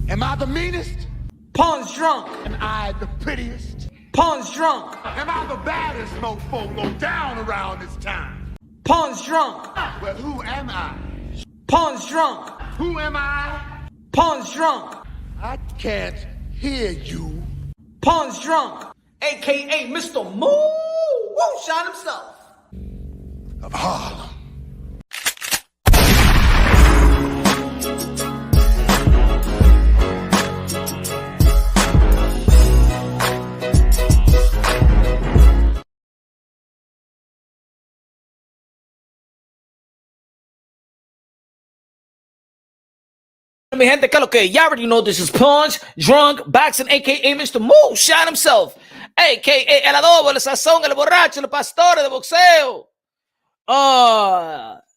Am I the meanest? Pawn's drunk. Am I the prettiest? Pawn's drunk. Am I the baddest mofo low down around this town? Pawn's drunk. Well, who am I? Pawn's drunk. Who am I? Pawn's drunk. I can't hear you. Pawn's drunk. AKA Mr. Moo Woo Shot himself. Of Harlem. Mi gente, que lo que? You already know this is Punch, Drunk, Boxing, aka Mr. Moo Shot himself, aka El Adobo, El Sazón, El Borracho, El Pastor de Boxeo.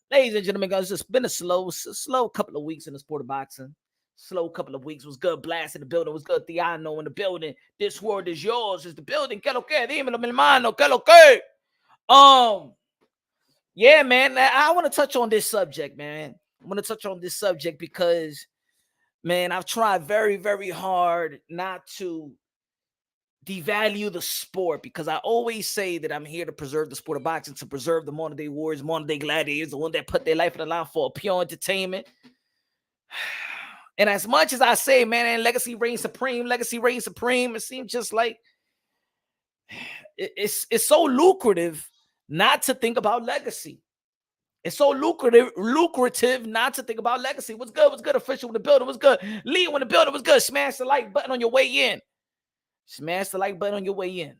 Ladies and gentlemen, guys, it's been a slow couple of weeks in the sport of boxing. Slow couple of weeks. Was good. Blast in the building. Was good. Tiano in the building. This world is yours. Is the building. Que lo que? Dímelo, mi hermano. Que lo que? Yeah, man. I want to touch on this subject, man. I want to touch on this subject because, man, I've tried very, very hard not to devalue the sport, because I always say that I'm here to preserve the sport of boxing, to preserve the modern day warriors, modern day gladiators, the one that put their life on the line for pure entertainment. And as much as I say, man, legacy reigns supreme, it seems just like it's so lucrative not to think about legacy. It's so lucrative not to think about legacy. What's good? What's good? Official in the building. What's good? Leo in the building. What's good? Smash the like button on your way in. Smash the like button on your way in.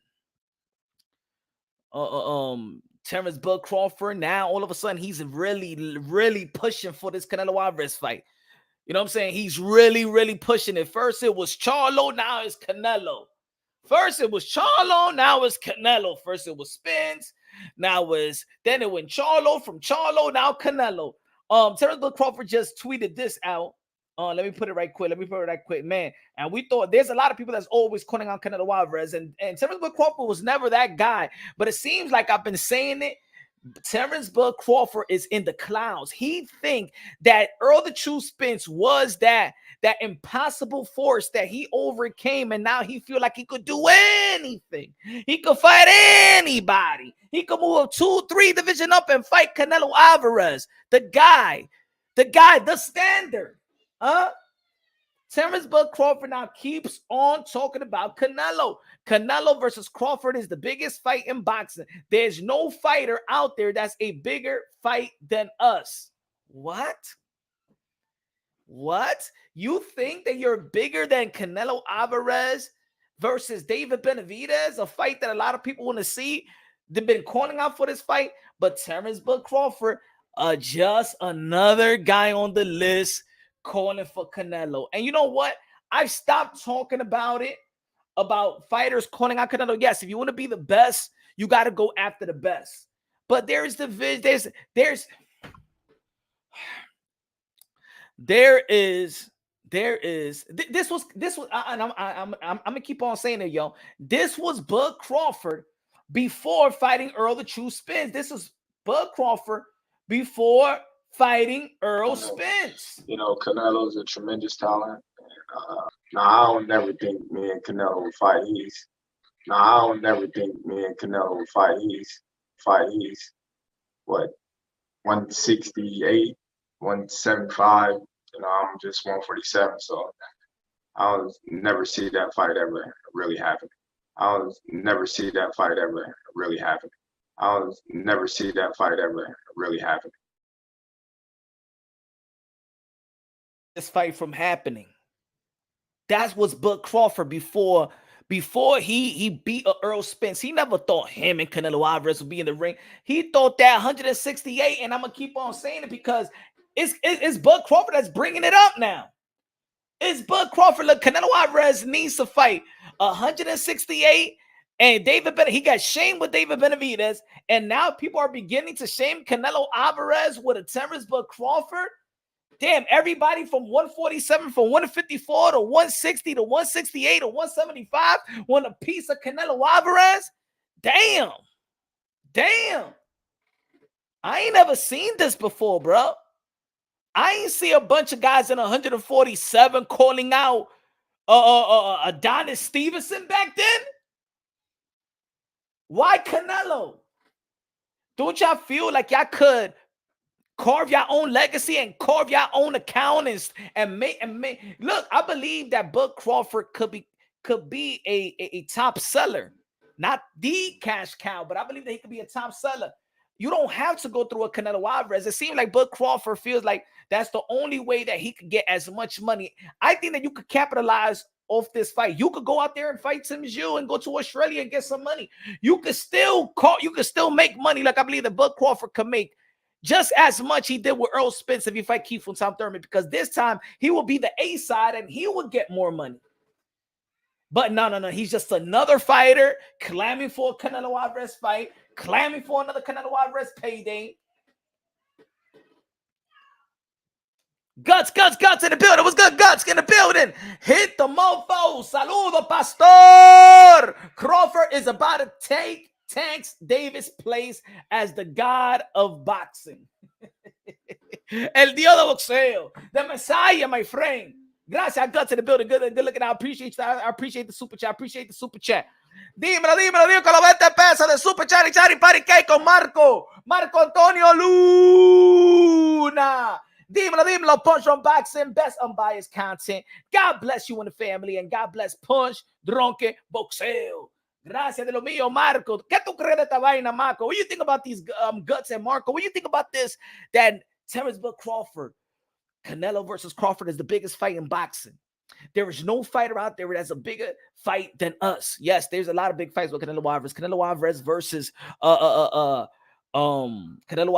Terrence Bud Crawford. Now all of a sudden he's really pushing for this Canelo Alvarez fight. You know what I'm saying? He's really pushing it. First it was Charlo, now it's Canelo. First it was Charlo, now it's Canelo. First it was Spence, then it went Charlo, from Charlo, now Canelo. Terrence Bud Crawford just tweeted this out. Let me put it right quick, man. And we thought there's a lot of people that's always calling out Canelo Alvarez, and Terrence Bud Crawford was never that guy. But it seems like I've been saying it. Terrence Bud Crawford is in the clouds. He think that Earl the True Spence was that impossible force that he overcame, and now he feel like he could do anything. He could fight anybody. He could move up 2-3 division up and fight Canelo Alvarez, the guy, the standard. Terrence Bud Crawford now keeps on talking about Canelo. Canelo versus Crawford is the biggest fight in boxing. There's no fighter out there that's a bigger fight than us. What? You think that you're bigger than Canelo Alvarez versus David Benavidez, a fight that a lot of people want to see? They've been calling out for this fight, but Terrence Bud Crawford, just another guy on the list calling for Canelo. And you know what? I've stopped talking about it, about fighters calling out Canelo. Yes, if you want to be the best, you got to go after the best. But there's division. This was, and I'm gonna keep on saying it, yo. This was Bud Crawford before fighting Earl the True Spence. This is Bud Crawford before fighting Earl Spence. You know, Canelo's a tremendous talent. Now, I don't never think me and Canelo will fight. He's 168, 175. You know, I'm just 147. So I'll never see that fight ever really happen. This fight from happening. That was Bud Crawford before he beat Earl Spence. He never thought him and Canelo Alvarez would be in the ring. He thought that 168, and I'm gonna keep on saying it because it's Bud Crawford that's bringing it up now. It's Bud Crawford. Look, Canelo Alvarez needs to fight 168, and he got shamed with David Benavidez, and now people are beginning to shame Canelo Alvarez with a Terrence Bud Crawford. Damn, everybody from 147, from 154 to 160 to 168 to 175 want a piece of Canelo Alvarez? Damn. I ain't never seen this before, bro. I ain't see a bunch of guys in 147 calling out Adonis Stevenson back then. Why Canelo? Don't y'all feel like y'all could carve your own legacy and carve your own account and make look? I believe that Bud Crawford could be a top seller, not the cash cow, but I believe that he could be a top seller. You don't have to go through a Canelo Alvarez. It seems like Bud Crawford feels like that's the only way that he could get as much money. I think that you could capitalize off this fight. You could go out there and fight Tim Zhu and go to Australia and get some money. You could still make money. Like I believe that Bud Crawford could make just as much he did with Earl Spence if he fight Keith from Tom Thurman, because this time he will be the A side and he will get more money. But no. He's just another fighter clamming for a Canelo Alvarez fight, clamming for another Canelo Alvarez payday. Guts in the building. What's good, Guts in the building? Hit the mofo. Saludo, Pastor. Crawford is about to take Tank Davis' place as the god of boxing. El Dios de boxeo. The Messiah, my friend. Gracias, Guts in the building. Good looking. I appreciate the super chat. Dímelo, digo que los 20 pesos de super chat y Pari Cake con Marco Antonio Luna. Dímelo, Punch on Boxing, best unbiased content. God bless you and the family, and God bless Punch, Dronke, Boxeo. Gracias de lo mío, Marco. ¿Qué tú crees de esta vaina, Marco? What do you think about these Guts and Marco? What do you think about this? That Terrence Bud Crawford, Canelo versus Crawford is the biggest fight in boxing. There is no fighter out there that's a bigger fight than us. Yes, there's a lot of big fights with Canelo Alvarez. Canelo Alvarez versus Canelo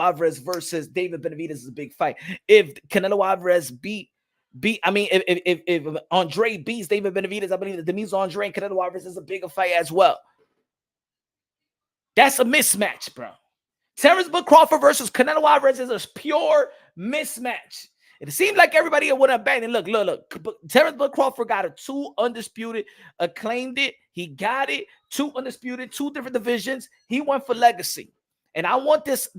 Alvarez versus David Benavidez is a big fight. If Canelo Alvarez if Andre beats David Benavidez, I believe that Demise Andre and Canelo Alvarez is a bigger fight as well. That's a mismatch, bro. Terrence Bud Crawford versus Canelo Alvarez is a pure mismatch. It seems like everybody would have banned it. Look. Terrence Bud Crawford got a 2 undisputed, claimed it. He got it. 2 undisputed, 2 different divisions. He went for legacy. And I want this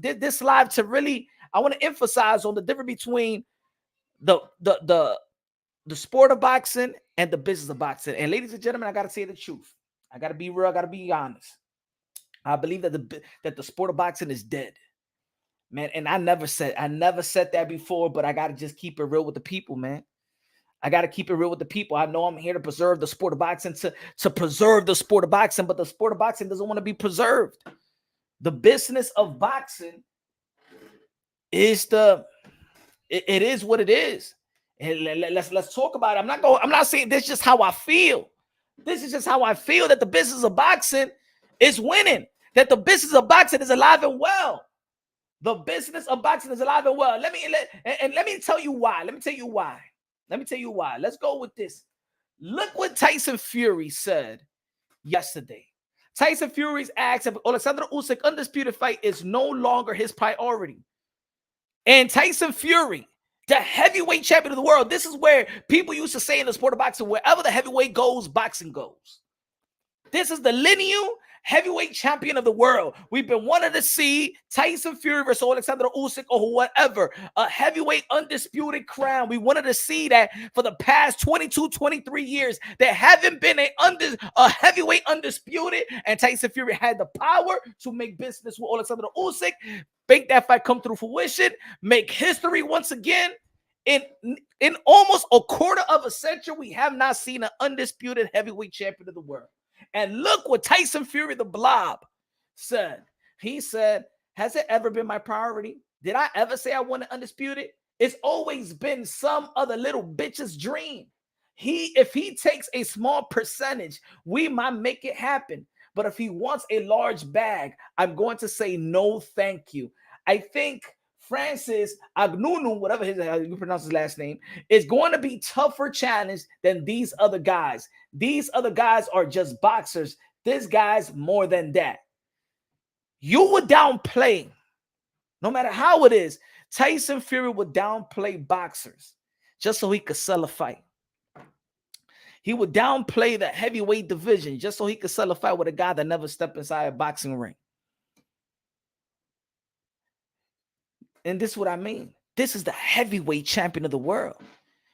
live to really, I want to emphasize on the difference between the sport of boxing and the business of boxing. And ladies and gentlemen, I got to say the truth. I got to be real. I got to be honest. I believe that the sport of boxing is dead. Man, and I never said that before, but I got to just keep it real with the people, man. I got to keep it real with the people. I know I'm here to preserve the sport of boxing, to preserve the sport of boxing, but the sport of boxing doesn't want to be preserved. The business of boxing is it is what it is. And let's talk about it. I'm not saying this is just how I feel. This is just how I feel, that the business of boxing is winning, that the business of boxing is alive and well. The business of boxing is alive and well. Let me tell you why. Let me tell you why. Let's go with this. Look what Tyson Fury said yesterday. Tyson Fury's asked if Alexander Usyk undisputed fight is no longer his priority. And Tyson Fury, the heavyweight champion of the world, this is where people used to say in the sport of boxing, wherever the heavyweight goes, boxing goes. This is the lineal heavyweight champion of the world. We've been wanting to see Tyson Fury versus Alexander Usyk or whatever, a heavyweight undisputed crown. We wanted to see that for the past 22, 23 years. There haven't been a heavyweight undisputed, and Tyson Fury had the power to make business with Alexander Usyk, make that fight come through fruition, make history once again. In almost a quarter of a century, we have not seen an undisputed heavyweight champion of the world. And look what Tyson Fury, the Blob, said. He said, has it ever been my priority? Did I ever say I wanted undisputed? It's always been some other little bitch's dream. If he takes a small percentage, we might make it happen. But if he wants a large bag, I'm going to say no, thank you. I think Francis Agnunu, whatever how you pronounce his last name, is going to be tougher challenged than these other guys. These other guys are just boxers. This guy's more than that. You would downplay, no matter how it is, Tyson Fury would downplay boxers just so he could sell a fight. He would downplay the heavyweight division just so he could sell a fight with a guy that never stepped inside a boxing ring. And this is what I mean. This is the heavyweight champion of the world.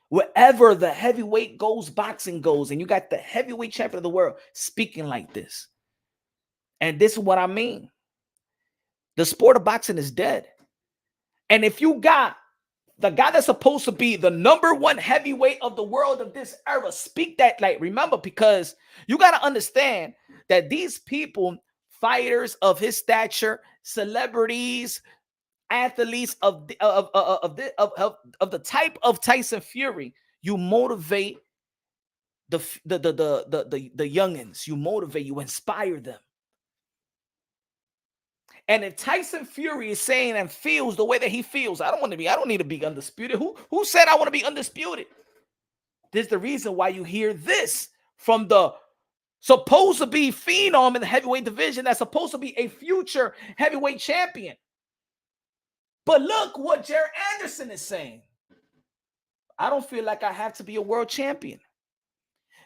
Wherever the heavyweight goes, boxing goes, and you got the heavyweight champion of the world speaking like this. And this is what I mean. The sport of boxing is dead. And if you got the guy that's supposed to be the #1 heavyweight of the world of this era, speak that, like, remember, because you got to understand that these people, fighters of his stature, celebrities, athletes of the type of Tyson Fury, you motivate the youngins, you motivate, you inspire them. And if Tyson Fury is saying and feels the way that he feels, I don't need to be undisputed. Who said I want to be undisputed? This is the reason why you hear this from the supposed to be phenom in the heavyweight division that's supposed to be a future heavyweight champion. But look what Jared Anderson is saying. I don't feel like I have to be a world champion.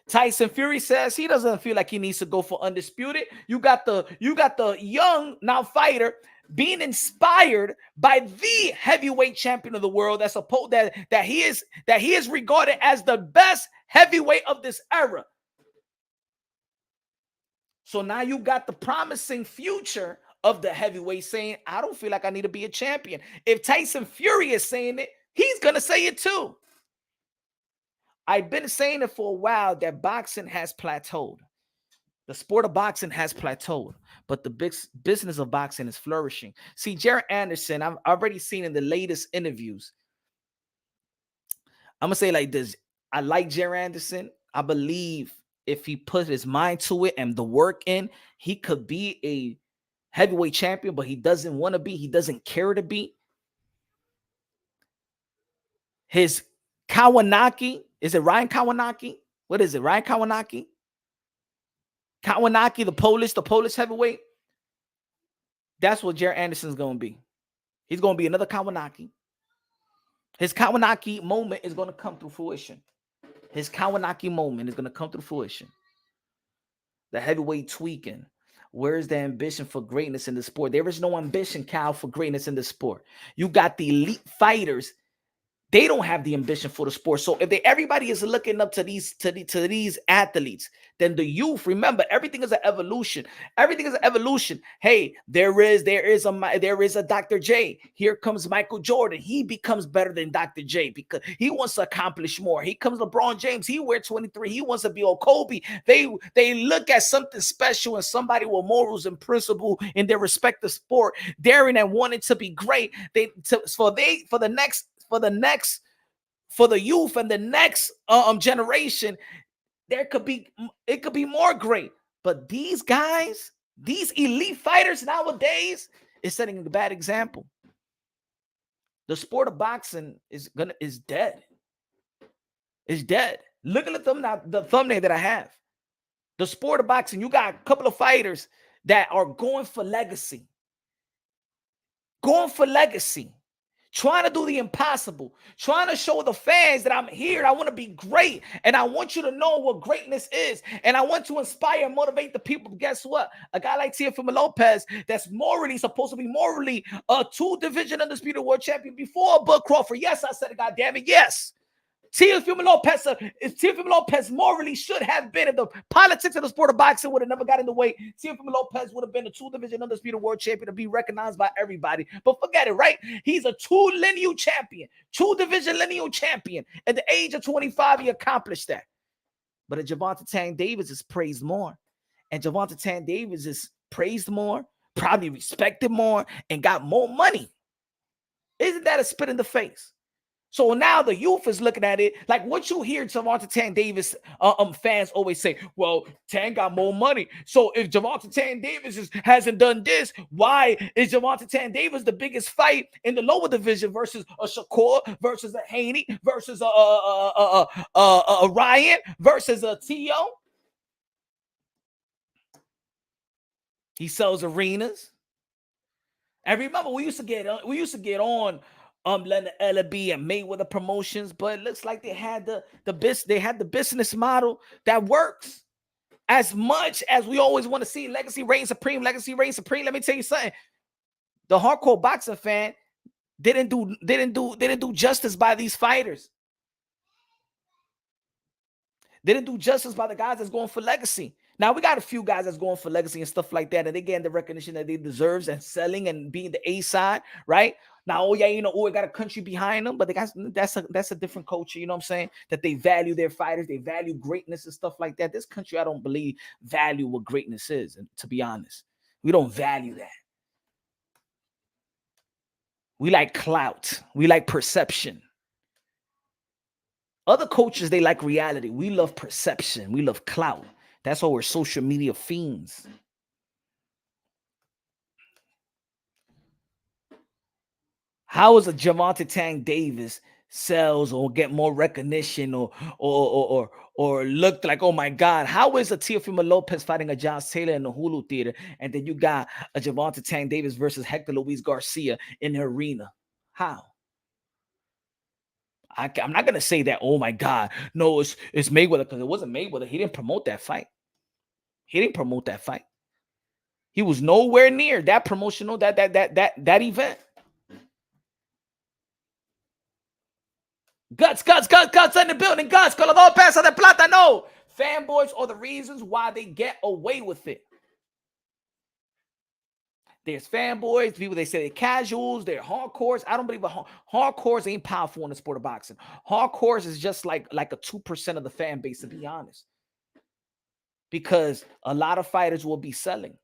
Tyson Fury says he doesn't feel like he needs to go for undisputed. You got the young now fighter being inspired by the heavyweight champion of the world that's supposed that he is regarded as the best heavyweight of this era. So now you got the promising future of the heavyweight saying, I don't feel like I need to be a champion. If Tyson Fury is saying it, he's gonna say it too. I've been saying it for a while that boxing has plateaued. The sport of boxing has plateaued, but the big business of boxing is flourishing. See, Jared Anderson, I've already seen in the latest interviews. I'm going to say like this. I like Jared Anderson. I believe if he put his mind to it and the work in, he could be a heavyweight champion, but he doesn't want to be. He doesn't care to be. His Kawanaki, is it Ryan Kawanaki? What is it? Ryan Kawanaki? Kawanaki, the Polish heavyweight. That's what Jared Anderson's going to be. He's going to be another Kawanaki. His Kawanaki moment is going to come through fruition. His Kawanaki moment is going to come through fruition. The heavyweight tweaking. Where's the ambition for greatness in the sport? There is no ambition, Cal, for greatness in the sport. You got the elite fighters. They don't have the ambition for the sport. So if everybody is looking up to these athletes, then the youth, remember, everything is an evolution. Everything is an evolution. Hey, there is a Dr. J. Here comes Michael Jordan. He becomes better than Dr. J because he wants to accomplish more. He comes LeBron James. He wears 23. He wants to be old Kobe. They look at something special and somebody with morals and principle in their respective sport, daring and wanting to be great. For the youth and the next generation, it could be more great. But these guys, these elite fighters nowadays, is setting a bad example. The sport of boxing is dead. It's dead. Looking at the thumbnail that I have. The sport of boxing, you got a couple of fighters that are going for legacy. Going for legacy. Trying to do the impossible, trying to show the fans that I'm here. I want to be great, and I want you to know what greatness is, and I want to inspire and motivate the people. But guess what? A guy like Teofimo Lopez, that's supposed to be morally a 2-division undisputed world champion before Bud Crawford. Yes, I said it, goddammit. Yes. Teofimo Lopez morally should have been, if the politics of the sport of boxing would have never got in the way, Teofimo Lopez would have been a 2-division undisputed world champion to be recognized by everybody. But forget it, right? He's a 2-lineal champion, 2-division lineal champion. At the age of 25, he accomplished that. But Gervonta Tank Davis is praised more. And Gervonta Tank Davis is praised more, probably respected more, and got more money. Isn't that a spit in the face? So now the youth is looking at it like what you hear Gervonta Tank Davis fans always say, well, Tank got more money. So if Gervonta Tank Davis hasn't done this, why is Gervonta Tank Davis the biggest fight in the lower division versus a Shakur, versus a Haney, versus a Ryan, versus a T.O.? He sells arenas. And remember, we used to get on Leonard Ellaby and Mayweather Promotions, but it looks like they had the business model that works. As much as we always want to see legacy reign supreme, let me tell you something. The hardcore boxing fan, didn't do justice by these fighters. They didn't do justice by the guys that's going for legacy. Now, we got a few guys that's going for legacy and stuff like that, and they getting the recognition that they deserve and selling and being the A side, right? Now, oh yeah, you know, oh, it got a country behind them, but the guys, that's a different culture, you know what I'm saying? That they value their fighters, they value greatness and stuff like that. This country, I don't believe, value what greatness is, and to be honest. We don't value that. We like clout. We like perception. Other cultures, they like reality. We love perception. We love clout. That's why we're social media fiends. How is a Gervonta Tank Davis sells or get more recognition or look like, oh my God? How is a Teofimo Lopez fighting a Josh Taylor in the Hulu Theater, and then you got a Gervonta Tank Davis versus Hector Luis Garcia in the arena? How? I'm not gonna say that. Oh my God, no, it's Mayweather, because it wasn't Mayweather. He didn't promote that fight. He didn't promote that fight. He was nowhere near that promotional that event. Guts in the building. Guts, con los dos pesos de plata. No, fanboys are the reasons why they get away with it. There's fanboys, people, they say they're casuals, they're hardcores. I don't believe hardcores ain't powerful in the sport of boxing. Hardcores is just like a 2% of the fan base, to be honest. Because a lot of fighters will be selling.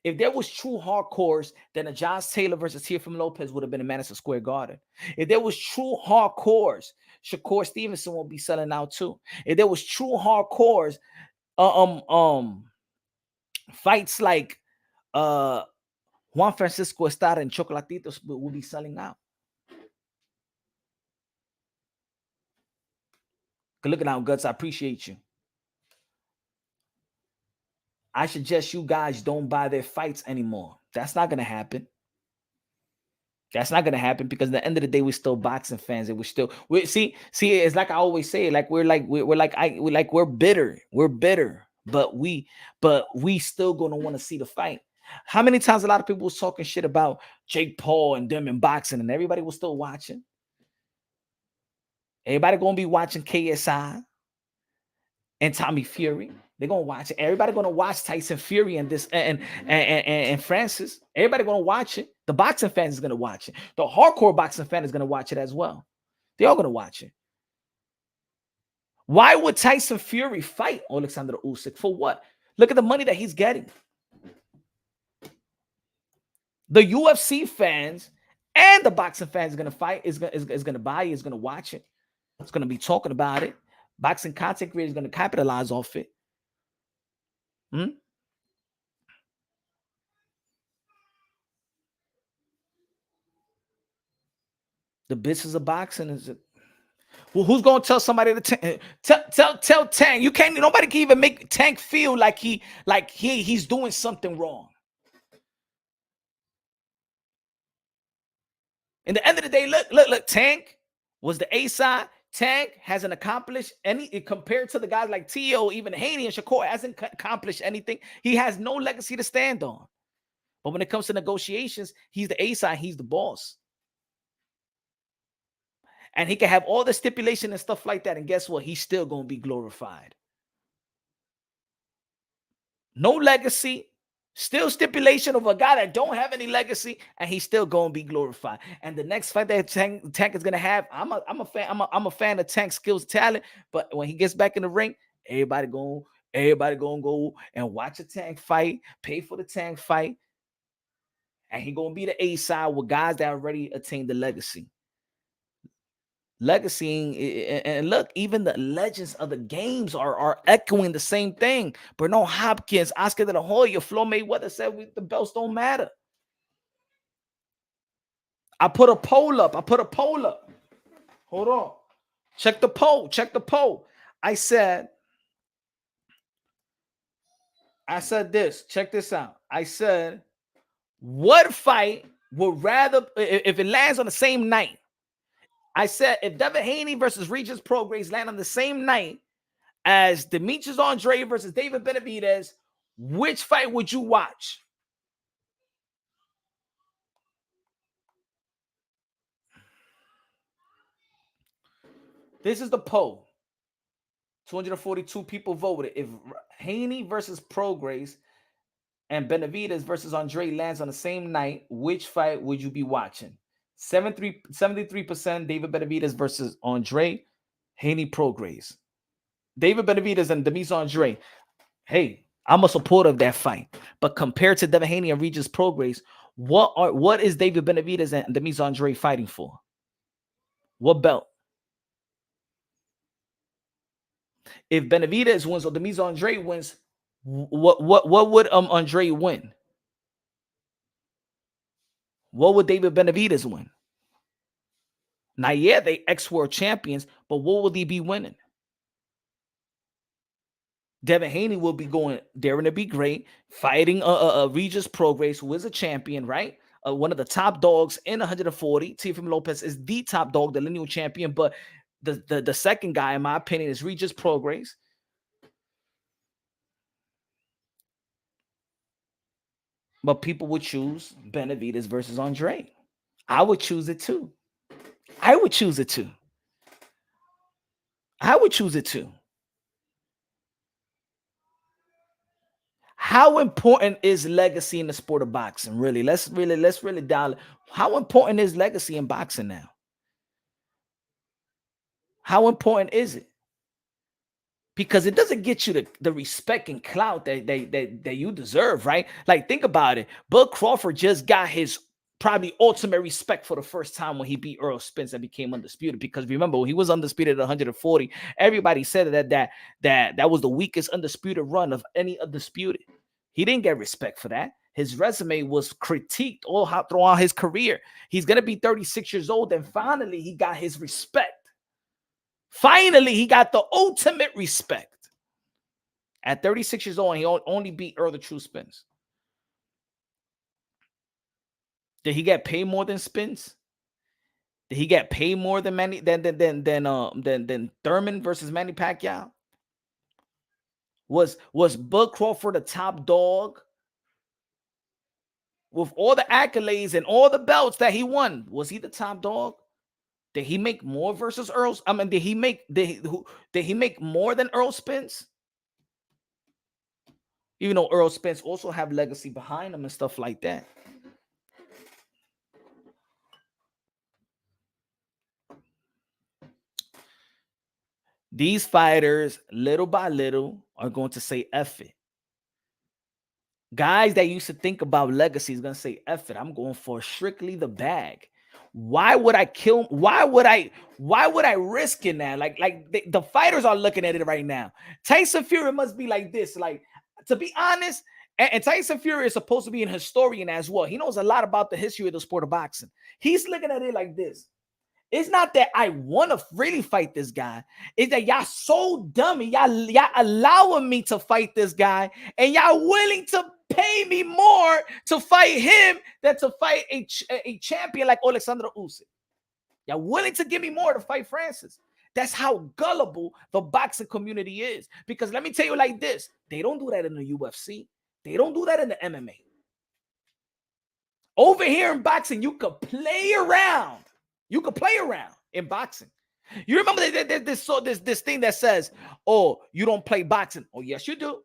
If there was true hardcores, then a Josh Taylor versus Teofimo Lopez would have been in Madison Square Garden. If there was true hardcores, Shakur Stevenson will be selling out too. If there was true hardcores, fights like Juan Francisco Estrada and Chocolatitos will be selling out. Good looking out, Guts. I appreciate you. I suggest you guys don't buy their fights anymore. That's not going to happen. That's not going to happen, because at the end of the day, we're still boxing fans, and see, it's like I always say, like we're bitter. We're bitter, but we still going to want to see the fight. How many times a lot of people was talking shit about Jake Paul and them in boxing, and everybody was still watching? Everybody going to be watching KSI and Tommy Fury. They're gonna watch it. Everybody gonna watch Tyson Fury and this and Francis. Everybody gonna watch it. The boxing fans is gonna watch it. The hardcore boxing fan is gonna watch it as well. They're all gonna watch it. Why would Tyson Fury fight Alexander Usyk? For what? Look at the money that he's getting. The UFC fans and the boxing fans is gonna fight. Is gonna buy it. Is gonna watch it. It's gonna be talking about it. Boxing content creators is gonna capitalize off it. The business of boxing is it? Well, who's gonna tell somebody to tell Tank? You can't. Nobody can even make Tank feel like he's doing something wrong. In the end of the day, look. Tank was the A side. Tank hasn't accomplished any compared to the guys like Tio, even Haney and Shakur, hasn't accomplished anything. He has no legacy to stand on. But when it comes to negotiations, he's the A side. He's the boss. And he can have all the stipulation and stuff like that. And guess what? He's still going to be glorified. No legacy. Still stipulation of a guy that don't have any legacy, and he's still going to be glorified. And the next fight that Tank is going to have, I'm a fan of Tank's skills, talent. But when he gets back in the ring, everybody going to go and watch a Tank fight, pay for the Tank fight. And he going to be the A side with guys that already attained the legacy. Legacy, and look, even the legends of the games are echoing the same thing. Bernard Hopkins, Oscar de la Hoya, Floyd Mayweather said the belts don't matter. I put a poll up. Hold on. Check the poll. I said this. Check this out. I said, what fight would rather, if it lands on the same night? I said, if Devin Haney versus Regis Prograis land on the same night as Demetrius Andre versus David Benavidez, which fight would you watch? Which fight would you watch? This is the poll. 242 people voted. If Haney versus Prograis and Benavidez versus Andre lands on the same night, which fight would you be watching? 73% David Benavidez versus Andre, Haney Prograis. David Benavidez and Demis Andre. Hey, I'm a supporter of that fight. But compared to Devin Haney and Regis Prograis, what is David Benavidez and Demis Andre fighting for? What belt? If Benavidez wins or Demis Andre wins, what would Andre win? What would David Benavidez win? Now, yeah, they ex-world champions, but what will he be winning? Devin Haney will be going daring to be great, fighting Regis Prograis, who is a champion, right? One of the top dogs in 140. Teofimo Lopez is the top dog, the lineal champion, but the second guy, in my opinion, is Regis Prograis. But people would choose Benavidez versus Andre. I would choose it too. I would choose it too. I would choose it too. How important is legacy in the sport of boxing? Really, let's really dial. How important is legacy in boxing now? How important is it? Because it doesn't get you the respect and clout that you deserve, right? Like, think about it. Bud Crawford just got his probably ultimate respect for the first time when he beat Earl Spence and became undisputed. Because remember, when he was undisputed at 140, everybody said that was the weakest undisputed run of any undisputed. He didn't get respect for that. His resume was critiqued all throughout his career. He's gonna be 36 years old, and finally he got his respect. Finally, he got the ultimate respect. At 36 years old, he only beat Earl the True Spence. Did he get paid more than Spence? Did he get paid more than Thurman versus Manny Pacquiao? Was Bud Crawford a top dog? With all the accolades and all the belts that he won, was he the top dog? Did he make more versus Earl? I mean, did he make more than Earl Spence? Even though Earl Spence also have legacy behind him and stuff like that. These fighters, little by little, are going to say F it. Guys that used to think about legacy is going to say F it. I'm going for strictly the bag. Why would I kill? Why would I risk in that? Like the fighters are looking at it right now. Tyson Fury must be like this. Like, to be honest, and Tyson Fury is supposed to be an historian as well. He knows a lot about the history of the sport of boxing. He's looking at it like this. It's not that I want to really fight this guy. It's that y'all so dummy. Y'all allowing me to fight this guy, and y'all willing to pay me more to fight him than to fight a champion like Alexander Usyk. Y'all willing to give me more to fight Francis. That's how gullible the boxing community is. Because let me tell you like this. They don't do that in the UFC. They don't do that in the MMA. Over here in boxing, you could play around. You could play around in boxing. You remember this thing that says, oh, you don't play boxing. Oh, yes, you do.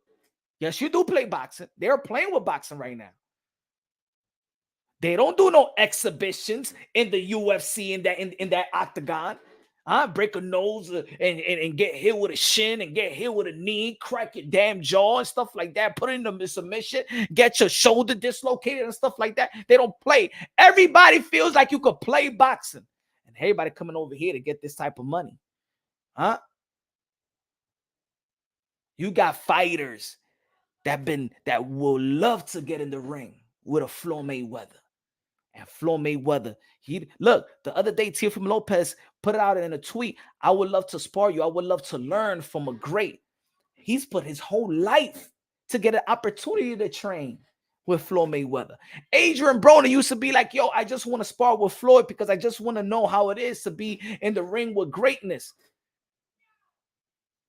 Yes, you do play boxing. They're playing with boxing right now. They don't do no exhibitions in the UFC in that octagon. Break a nose and get hit with a shin and get hit with a knee, crack your damn jaw and stuff like that. Put it in the submission, get your shoulder dislocated and stuff like that. They don't play. Everybody feels like you could play boxing. And everybody coming over here to get this type of money. You got fighters that will love to get in the ring with a Floyd Mayweather. And Floyd Mayweather, look, the other day, Teofimo Lopez put it out in a tweet. I would love to spar you. I would love to learn from a great. He's put his whole life to get an opportunity to train with Floyd Mayweather. Adrian Broner used to be like, yo, I just want to spar with Floyd because I just want to know how it is to be in the ring with greatness.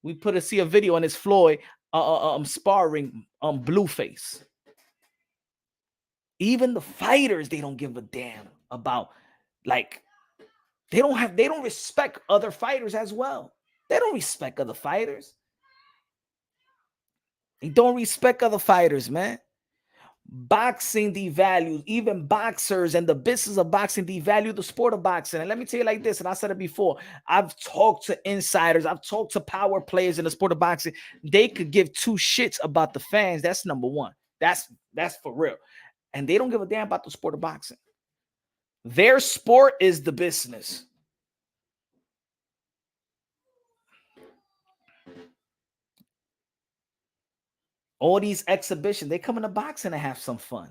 We see a video on his Floyd sparring Blueface. Even the fighters, they don't give a damn about, like, They don't respect other fighters as well. They don't respect other fighters. They don't respect other fighters, man. Boxing devalues, even boxers and the business of boxing devalue the sport of boxing. And let me tell you like this, and I said it before, I've talked to insiders, I've talked to power players in the sport of boxing. They could give two shits about the fans. That's number one. That's for real. And they don't give a damn about the sport of boxing. Their sport is the business. All these exhibitions, they come into boxing to have some fun.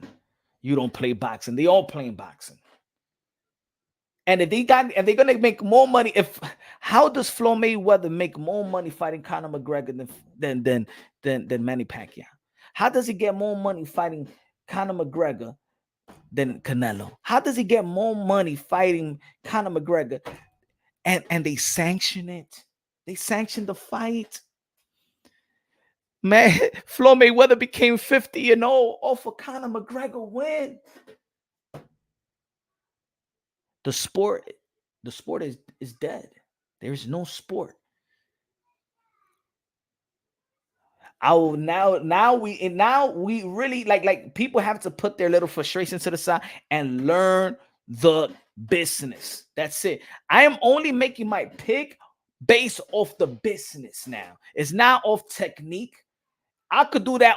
You don't play boxing. They all playing boxing. And if they're gonna make more money, how does Floyd Mayweather make more money fighting Conor McGregor than Manny Pacquiao? How does he get more money fighting Conor McGregor than Canelo? How does he get more money fighting Conor McGregor? And they sanction it. They sanction the fight. Man, Floyd Mayweather became 50-0 off of Conor McGregor win. The sport is dead. There is no sport. Now we really like people have to put their little frustrations to the side and learn the business. That's it. I am only making my pick based off the business now. It's not off technique. I could do that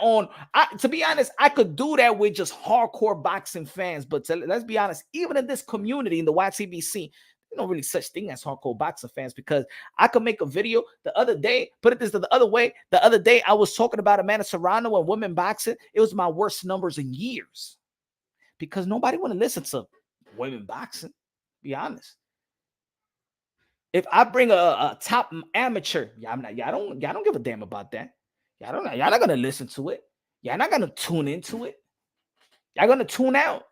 to be honest, I could do that with just hardcore boxing fans. But let's be honest, even in this community, in the YTBC, there's no really such thing as hardcore boxing fans, because I could make a video the other day, put it this the other way. The other day, I was talking about Amanda Serrano and women boxing. It was my worst numbers in years because nobody want to listen to women boxing, be honest. If I bring a top amateur, y'all don't give a damn about that. Y'all not gonna listen to it. Y'all not gonna tune into it. Y'all gonna tune out.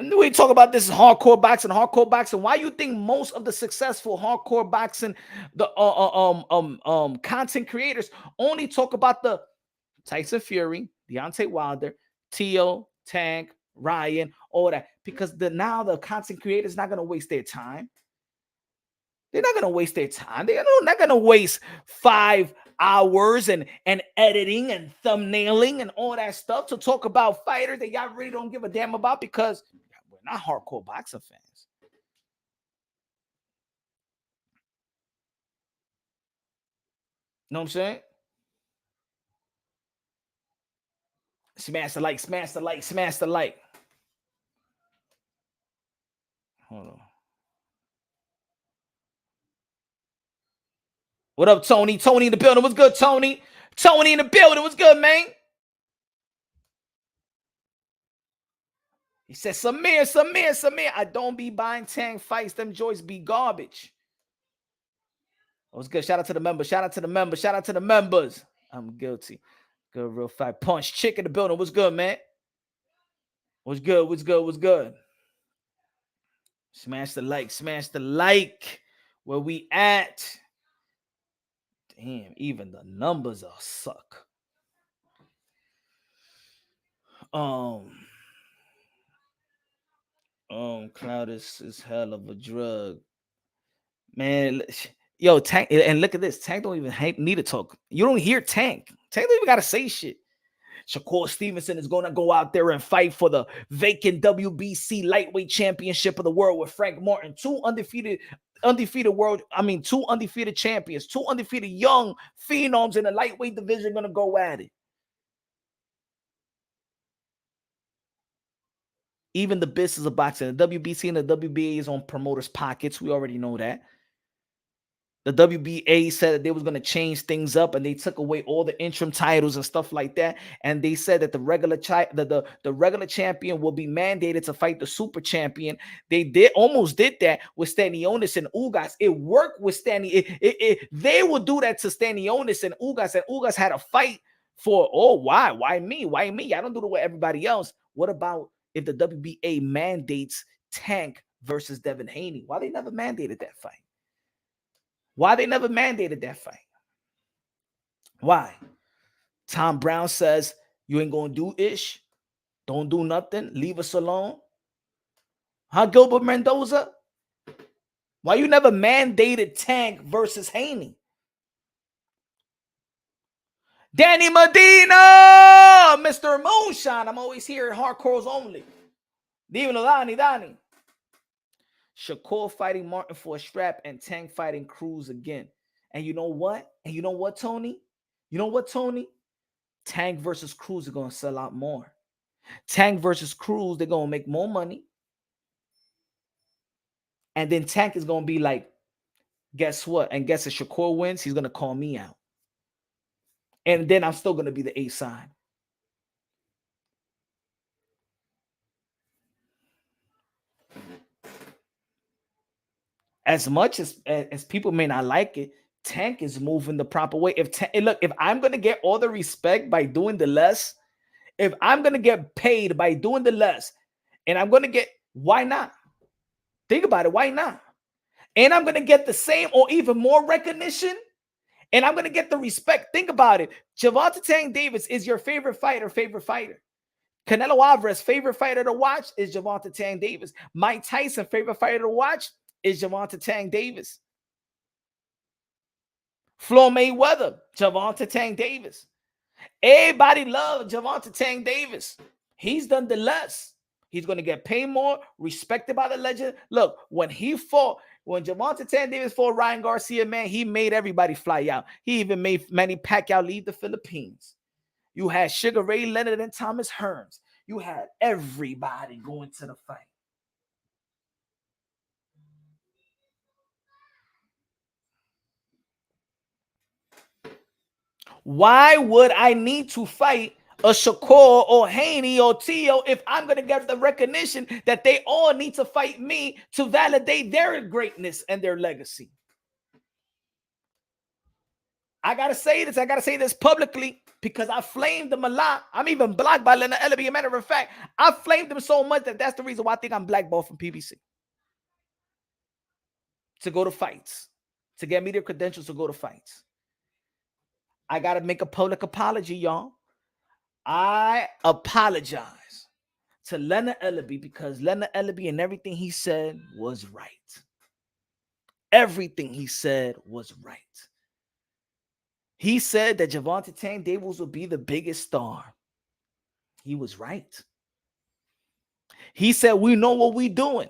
And we talk about this hardcore boxing. Why you think most of the successful hardcore boxing, the content creators only talk about the Tyson Fury, Deontay Wilder, Teo, Tank, Ryan, all that? Because now the content creators not gonna waste their time. They're not going to waste their time. They're not going to waste 5 hours and editing and thumbnailing and all that stuff to talk about fighters that y'all really don't give a damn about, because we're not hardcore boxing fans. Know what I'm saying? Smash the like, smash the like, smash the like. Hold on. What up, Tony? Tony in the building. What's good, Tony? Tony in the building. What's good, man? He said, Samir. I don't be buying tank fights. Them joints be garbage. What's good? Shout out to the members. I'm guilty. Good, real fight. Punch chick in the building. What's good, man? What's good? Smash the like. Where we at? Damn, even the numbers are suck. Clout is hell of a drug, man. Yo, Tank, and look at this. Tank don't even need to talk. You don't hear Tank. Tank don't even gotta say shit. Shakur Stevenson is going to go out there and fight for the vacant WBC lightweight championship of the world with Frank Martin. Two undefeated champions, two undefeated young phenoms in the lightweight division going to go at it. Even the business of boxing, the WBC and the WBA is on promoters' pockets. We already know that. The WBA said that they was going to change things up, and they took away all the interim titles and stuff like that. And they said that the regular champion will be mandated to fight the super champion. They almost did that with Stanionis and Ugas. It worked with they would do that to Stanionis and Ugas had a fight for, why me? I don't do it with everybody else. What about if the WBA mandates Tank versus Devin Haney? Why they never mandated that fight? Why? Tom Brown says, you ain't going to do ish. Don't do nothing. Leave us alone. Huh, Gilbert Mendoza? Why you never mandated Tank versus Haney? Danny Medina, Mr. Moonshine. I'm always here at Hardcores Only. Dímelo, Danny. Shakur fighting Martin for a strap and Tank fighting Cruz again. And you know what? Tony? Tank versus Cruz are going to sell out more. Tank versus Cruz, they're going to make more money. And then Tank is going to be like, guess what? And guess if Shakur wins, he's going to call me out. And then I'm still going to be the A side. As much as people may not like it, Tank is moving the proper way. If I'm going to get all the respect by doing the less, if I'm going to get paid by doing the less, and I'm going to get, why not? Think about it. Why not? And I'm going to get the same or even more recognition, and I'm going to get the respect. Think about it. Gervonta Tank Davis is your favorite fighter. Canelo Alvarez, favorite fighter to watch is Gervonta Tank Davis. Mike Tyson, favorite fighter to watch is Gervonta Tank Davis. Floyd Mayweather, Gervonta Tank Davis. Everybody loves Gervonta Tank Davis. He's done the less. He's going to get paid more, respected by the legend. Look, when Gervonta Tank Davis fought Ryan Garcia, man, he made everybody fly out. He even made Manny Pacquiao leave the Philippines. You had Sugar Ray Leonard and Thomas Hearns. You had everybody going to the fight. Why would I need to fight a Shakur or Haney or Tio if I'm going to get the recognition that they all need to fight me to validate their greatness and their legacy? I got to say this. I got to say this publicly because I flamed them a lot. I'm even blocked by Leonard Ellaby. As a matter of fact, I flamed them so much that's the reason why I think I'm blackballed from PBC. To go to fights. To get me their credentials to go to fights. I got to make a public apology, y'all. I apologize to Leonard Ellaby because Leonard Ellaby and everything he said was right. Everything he said was right. He said that Gervonta Tank Davis would be the biggest star. He was right. He said, we know what we're doing.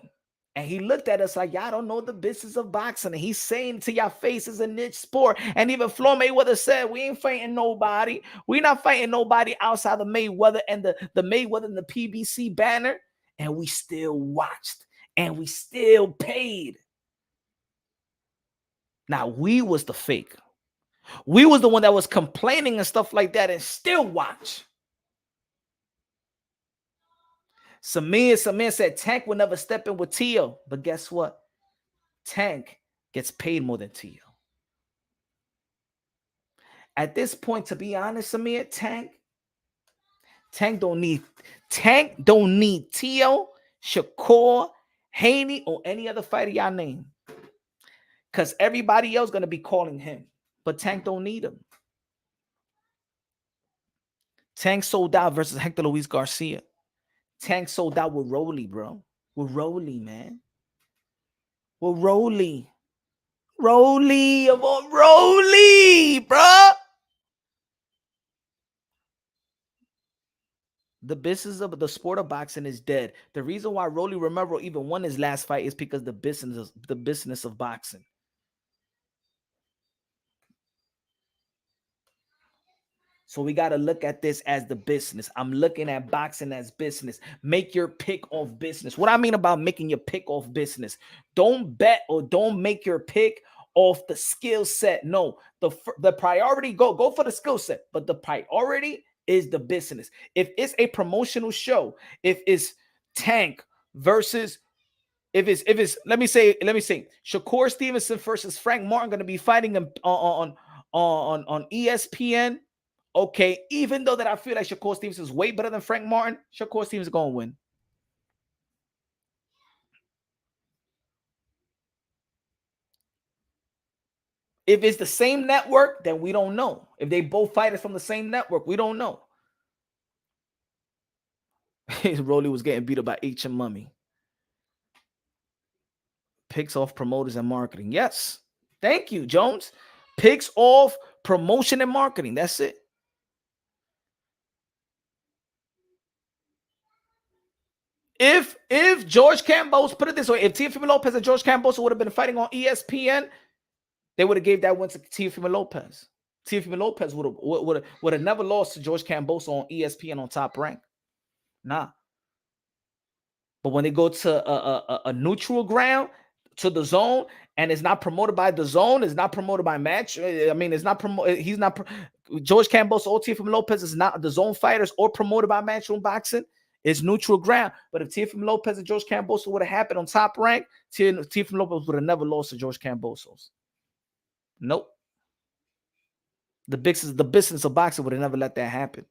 And he looked at us like, y'all don't know the business of boxing. And he's saying to your face it's a niche sport. And even Floyd Mayweather said, we ain't fighting nobody. We're not fighting nobody outside the Mayweather and the Mayweather and the PBC banner. And we still watched. And we still paid. Now, we was the fake. We was the one that was complaining and stuff like that and still watch. Samir said Tank will never step in with Tio. But guess what? Tank gets paid more than Tio. At this point, to be honest, Samir, Tank don't need Tio, Shakur, Haney, or any other fighter y'all name. Because everybody else going to be calling him. But Tank don't need him. Tank sold out versus Hector Luis Garcia. Tank sold out with Rolly, bro. With Rolly, man. With Rolly. Rolly, bro. The business of the sport of boxing is dead. The reason why Rolly Romero even won his last fight is because the business of boxing. So we got to look at this as the business. I'm looking at boxing as business. Make your pick off business. What I mean about making your pick off business, don't bet or don't make your pick off the skill set. No, the priority, go for the skill set, but the priority is the business. If it's a promotional show, if it's Tank versus if it's let me say Shakur Stevenson versus Frank Martin going to be fighting on ESPN. Okay, even though that I feel like Shakur Stevenson is way better than Frank Martin, Shakur Stevenson is going to win. If it's the same network, then we don't know. If they both fighters from the same network, we don't know. Rolly was getting beat up by H and Mummy. Picks off promoters and marketing. Yes. Thank you, Jones. Picks off promotion and marketing. That's it. If George Kambosos, put it this way, if Teofimo Lopez and George Kambosos would have been fighting on ESPN, they would have gave that win to Teofimo Lopez. Teofimo Lopez would have never lost to George Kambosos on ESPN on Top Rank. Nah. But when they go to a neutral ground, to the zone, and it's not promoted by the zone, it's not promoted by match. I mean, it's not promoted. He's not George Kambosos or Teofimo Lopez is not the zone fighters or promoted by Matchroom Boxing. It's neutral ground. But if Teofimo Lopez and George Kambosos would have happened on Top Rank, Teofimo Lopez would have never lost to George Kambosos. Nope. The business of boxing would have never let that happen.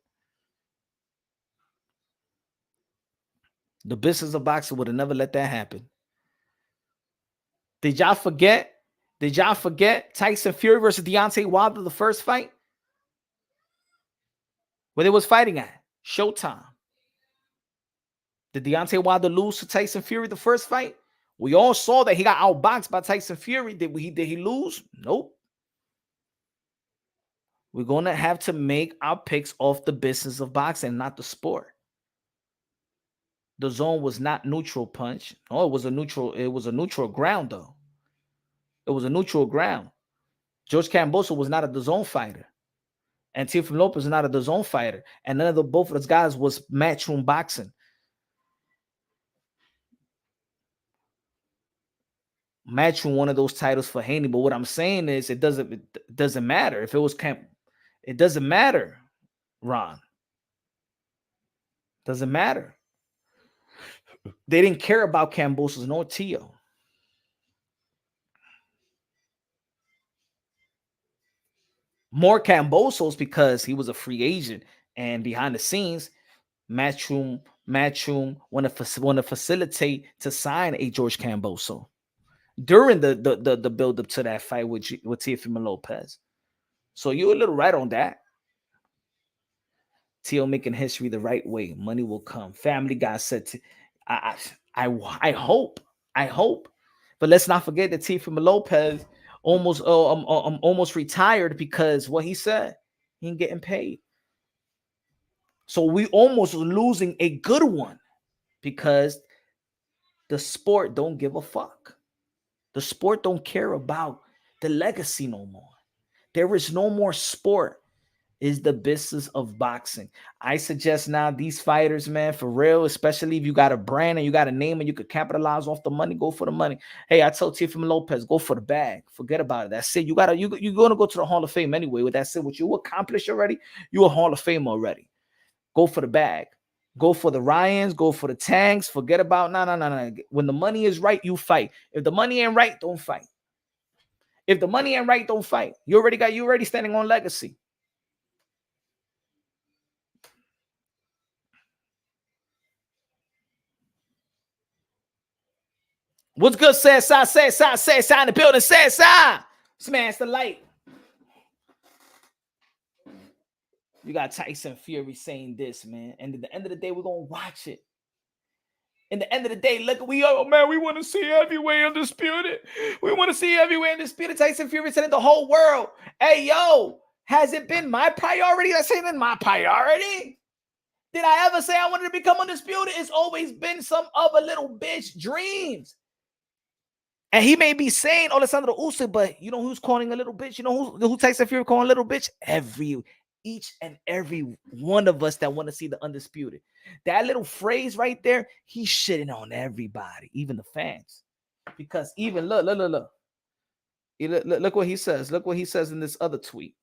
The business of boxing would have never let that happen. Did y'all forget? Tyson Fury versus Deontay Wilder, the first fight? Where they was fighting at? Showtime. Did Deontay Wilder lose to Tyson Fury the first fight? We all saw that he got outboxed by Tyson Fury. Did he lose? Nope. We're going to have to make our picks off the business of boxing, not the sport. The zone was not neutral punch. No, it was a neutral ground, though. It was a neutral ground. George Kambosos was not a DAZN fighter. And Teofimo Lopez was not a DAZN fighter. And both of those guys was matchroom boxing. Matchroom one of those titles for Haney. But what I'm saying is it doesn't matter. If it was it doesn't matter, Ron. Doesn't matter. They didn't care about Kambosos nor Teo. More Kambosos because he was a free agent, and behind the scenes, Matchroom want to facilitate to sign a George Kambosos during the build up to that fight with Teofimo Lopez. So you're a little right on that. Teo making history the right way. Money will come. Family Guy said, I hope. But let's not forget that Teofimo Lopez almost retired because what he said, he ain't getting paid. So we almost losing a good one because the sport don't give a fuck. The sport don't care about the legacy no more. There is no more sport. Is the business of boxing. I suggest now these fighters, man, for real, especially if you got a brand and you got a name and you could capitalize off the money, go for the money. Hey, I told Teofimo Lopez, go for the bag. Forget about it. That's it. You're going to go to the Hall of Fame anyway. With that said, what you accomplished already, you're a Hall of Fame already. Go for the bag. Go for the Ryans. Go for the Tanks. Forget about, no. When the money is right, you fight. If the money ain't right, don't fight. If the money ain't right, don't fight. You already standing on legacy. What's good, say side in the building, say side. Smash the light. You got Tyson Fury saying this, man. And at the end of the day, we're going to watch it. In the end of the day, look, we want to see heavyweight undisputed. We want to see heavyweight undisputed. Tyson Fury said in the whole world, hey, yo, has it been my priority? That's saying my priority. Did I ever say I wanted to become undisputed? It's always been some other little bitch dreams. And he may be saying Alessandro Usyk, but you know who's calling a little bitch? You know who Tyson Fury calling a little bitch? Each and every one of us that want to see the undisputed. That little phrase right there, he's shitting on everybody, even the fans. Because even look what he says. Look what he says in this other tweet.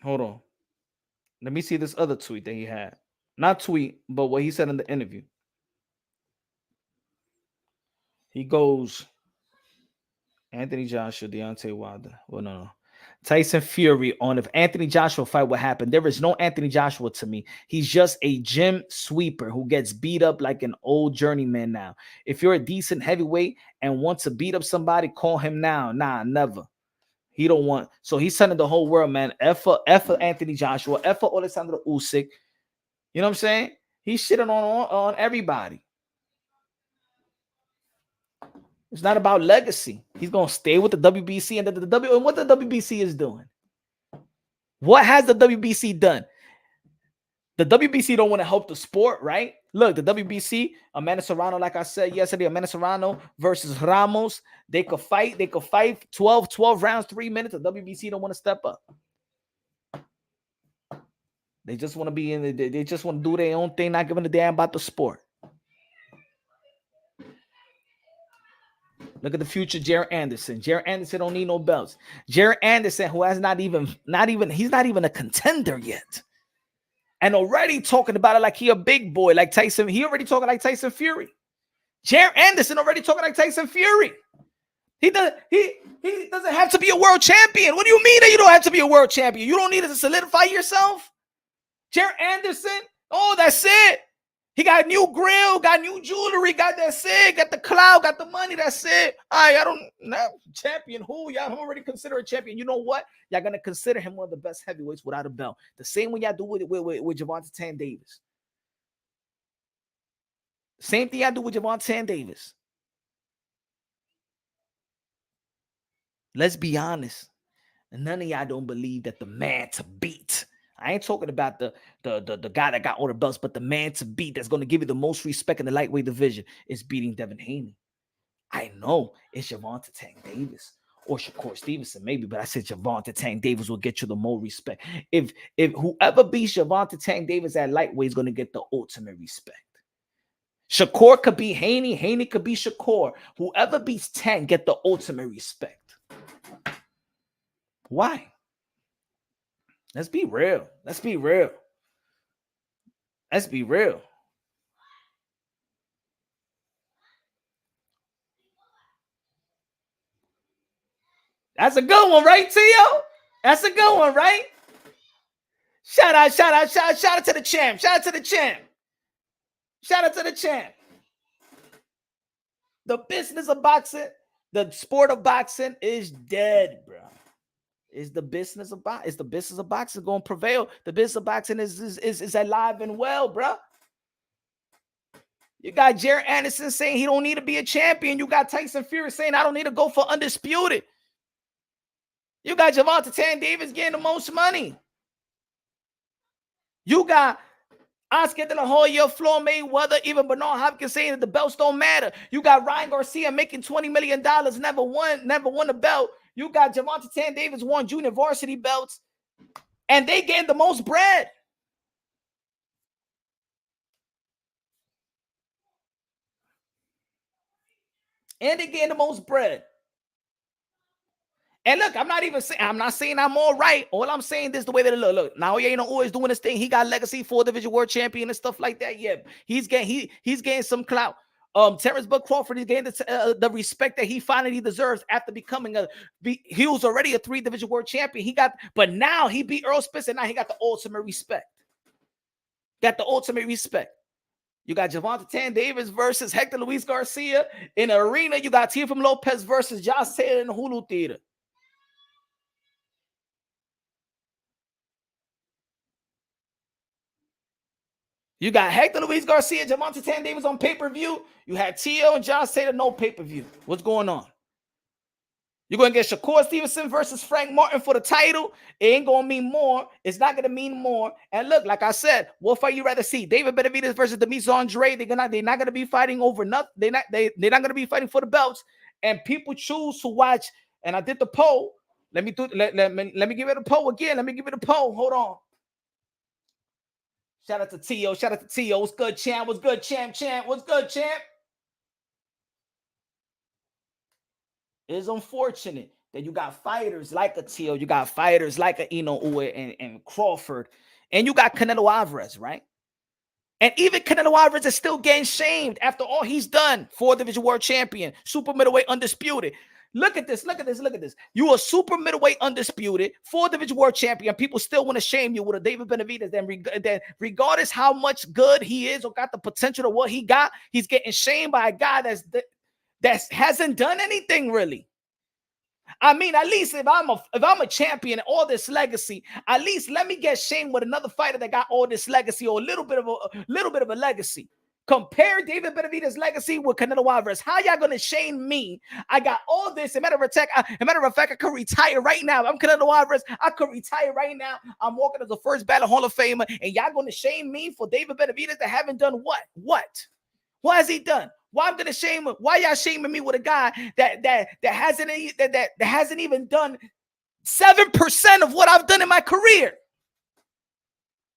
Hold on. Let me see this other tweet that he had. Not tweet, but what he said in the interview. He goes, Anthony Joshua, Deontay Wilder. Well, no. Tyson Fury on if Anthony Joshua fight, what happened? There is no Anthony Joshua to me. He's just a gym sweeper who gets beat up like an old journeyman now. If you're a decent heavyweight and want to beat up somebody, call him now. Nah, never. He don't want. So he's telling the whole world, man, F for Anthony Joshua, F for Alexander Usyk. You know what I'm saying? He's shitting on everybody. It's not about legacy. He's gonna stay with the WBC and and what the WBC is doing. What has the WBC done? The WBC don't want to help the sport, right? Look, the WBC, Amanda Serrano, like I said yesterday, Amanda Serrano versus Ramos. They could fight 12 rounds, 3 minutes. The WBC don't want to step up. They just want to be in the, they just want to do their own thing, not giving a damn about the sport. Look at the future Jared Anderson. Jared Anderson don't need no belts. Jared Anderson, who has he's not even a contender yet. And already talking about it like he a big boy, like Tyson. He already talking like Tyson Fury. Jared Anderson already talking like Tyson Fury. He doesn't have to be a world champion. What do you mean that you don't have to be a world champion? You don't need to solidify yourself. Jared Anderson, oh, that's it. He got new grill, got new jewelry, got that sig, got the clout, got the money, that's it. I don't know. Champion who? Y'all already consider a champion. You know what? Y'all going to consider him one of the best heavyweights without a belt. The same way y'all do with Gervonta Tank Davis. Same thing y'all do with Gervonta Tank Davis. Let's be honest. None of y'all don't believe that the man to beat. I ain't talking about the guy that got all the belts, but the man to beat that's going to give you the most respect in the lightweight division is beating Devin Haney. I know it's Gervonta Tank Davis or Shakur Stevenson, maybe, but I said Gervonta Tank Davis will get you the most respect. If whoever beats Gervonta Tank Davis at lightweight is going to get the ultimate respect. Shakur could be Haney, Haney could be Shakur. Whoever beats Tank get the ultimate respect. Why? Let's be real. Let's be real. Let's be real. That's a good one, right, Tio? That's a good one, right? Shout out to the champ. Shout out to the champ. Shout out to the champ. The business of boxing, the sport of boxing is dead, bro. Is the business of boxing? Is the business of boxing going to prevail? The business of boxing is alive and well, bro. You got Jared Anderson saying he don't need to be a champion. You got Tyson Fury saying I don't need to go for undisputed. You got Gervonta Tank Davis getting the most money. You got Oscar De La Hoya, Floyd Mayweather, even Bernard Hopkins saying that the belts don't matter. You got Ryan Garcia making $20 million, never won a belt. You got Gervonta Tank Davis won junior varsity belts, and they getting the most bread. And they getting the most bread. And look, I'm not saying I'm all right. All I'm saying is the way that it look. Now he ain't always doing this thing. He got legacy 4-division world champion and stuff like that. Yeah, he's getting some clout. Terrence Bud Crawford is getting the respect that he finally deserves after becoming he was already a 3-division world champion. But now he beat Earl Spence, and now he got the ultimate respect. Got the ultimate respect. You got Gervonta Tank Davis versus Hector Luis Garcia in the arena. You got Teofimo Lopez versus Josh Taylor in the Hulu Theater. You got Hector Luis Garcia, Gervonta Tank Davis on pay-per-view. You had Tio and Josh Taylor, no pay-per-view. What's going on? You're going to get Shakur Stevenson versus Frank Martin for the title. It ain't going to mean more. It's not going to mean more. And look, like I said, what fight you rather see? David Benavidez versus Demetrius Andre. They're not going to be fighting over nothing. They're not going to be fighting for the belts. And people choose to watch. And I did the poll. Let me give it a poll again. Let me give it a poll. Hold on. Shout out to Tio. Shout out to Tio. What's good, champ? What's good, champ? What's good, champ? It's unfortunate that you got fighters like a Tio. You got fighters like a Ino Uwe and Crawford. And you got Canelo Alvarez, right? And even Canelo Alvarez is still getting shamed after all he's done. 4-division world champion. Super middleweight undisputed. Look at this. You a super middleweight undisputed, 4-division world champion. People still want to shame you with a David Benavidez. Then regardless how much good he is or got the potential of what he got, he's getting shamed by a guy that hasn't done anything really. I mean, at least if I'm a champion, all this legacy, at least let me get shamed with another fighter that got all this legacy or a little bit of a legacy. Compare David Benavidez's legacy with Canelo Alvarez. How y'all gonna shame me? I got all this. As a matter of fact, I could retire right now. If I'm Canelo Alvarez, I could retire right now. I'm walking as the first battle Hall of Famer, and y'all gonna shame me for David Benavidez that haven't done what? What? What has he done? Why I'm gonna shame him? Why y'all shaming me with a guy that hasn't even done 7% of what I've done in my career?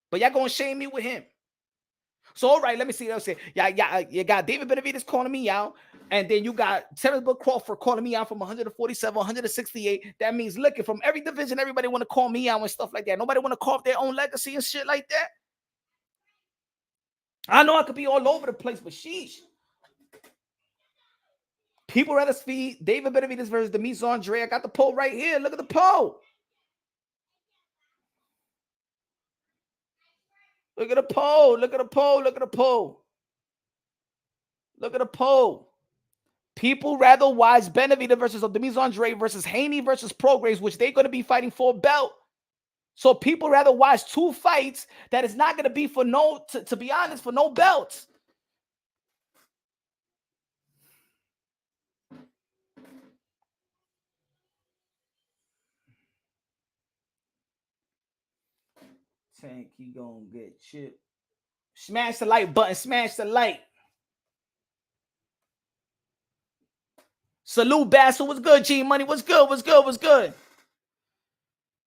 But y'all gonna shame me with him. So, all right, let me see. Let's say, you got David Benavidez calling me out, and then you got Terence Bud Crawford calling me out from 147, 168. That means, look, from every division, everybody want to call me out and stuff like that. Nobody want to call up their own legacy and shit like that. I know I could be all over the place, but sheesh. People rather see David Benavidez versus Demis Andre. I got the poll right here. Look at the poll. Look at the poll. Look at the poll. Look at the poll. Look at the poll. People rather watch Benavidez versus Demis Andre versus Haney versus Prograis, which they're going to be fighting for a belt. So people rather watch two fights that is not going to be for no, to be honest, for no belts. Tank, he gonna get chipped. Smash the like button. Smash the like. Salute, Bassel. What's good, G Money? What's good? What's good? What's good?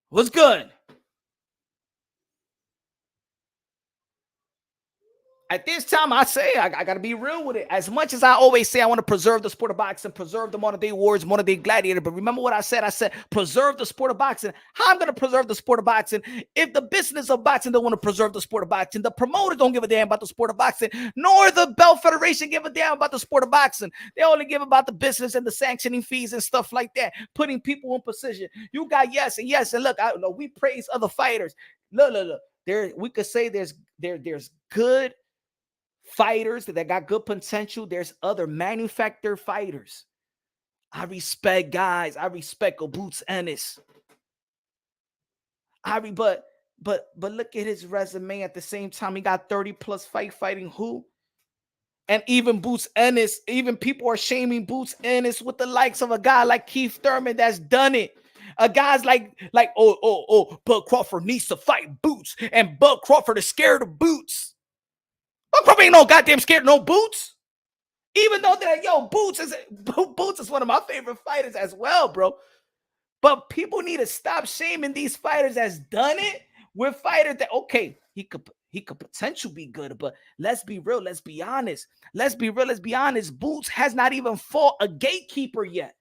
What's good? At this time, I say I got to be real with it. As much as I always say I want to preserve the sport of boxing, preserve the modern day wars, modern day gladiator. But remember what I said? I said preserve the sport of boxing. How I'm going to preserve the sport of boxing if the business of boxing don't want to preserve the sport of boxing? The promoters don't give a damn about the sport of boxing, nor the Belt Federation give a damn about the sport of boxing. They only give about the business and the sanctioning fees and stuff like that, putting people in position. You got yes and yes. And look, we praise other fighters. Look. We could say there's good fighters that got good potential. There's other manufactured fighters. I respect guys. I respect Boots Ennis. But look at his resume. At the same time, he got 30 plus fighting who? And even Boots Ennis, even people are shaming Boots Ennis with the likes of a guy like Keith Thurman that's done it. A guy's like, Bud Crawford needs to fight Boots, and Bud Crawford is scared of Boots. Bud Crawford ain't no goddamn scared of no Boots. Even though Boots is one of my favorite fighters as well, bro. But people need to stop shaming these fighters that's done it with fighters that, okay, he could potentially be good, but let's be real, let's be honest. Let's be honest. Boots has not even fought a gatekeeper yet.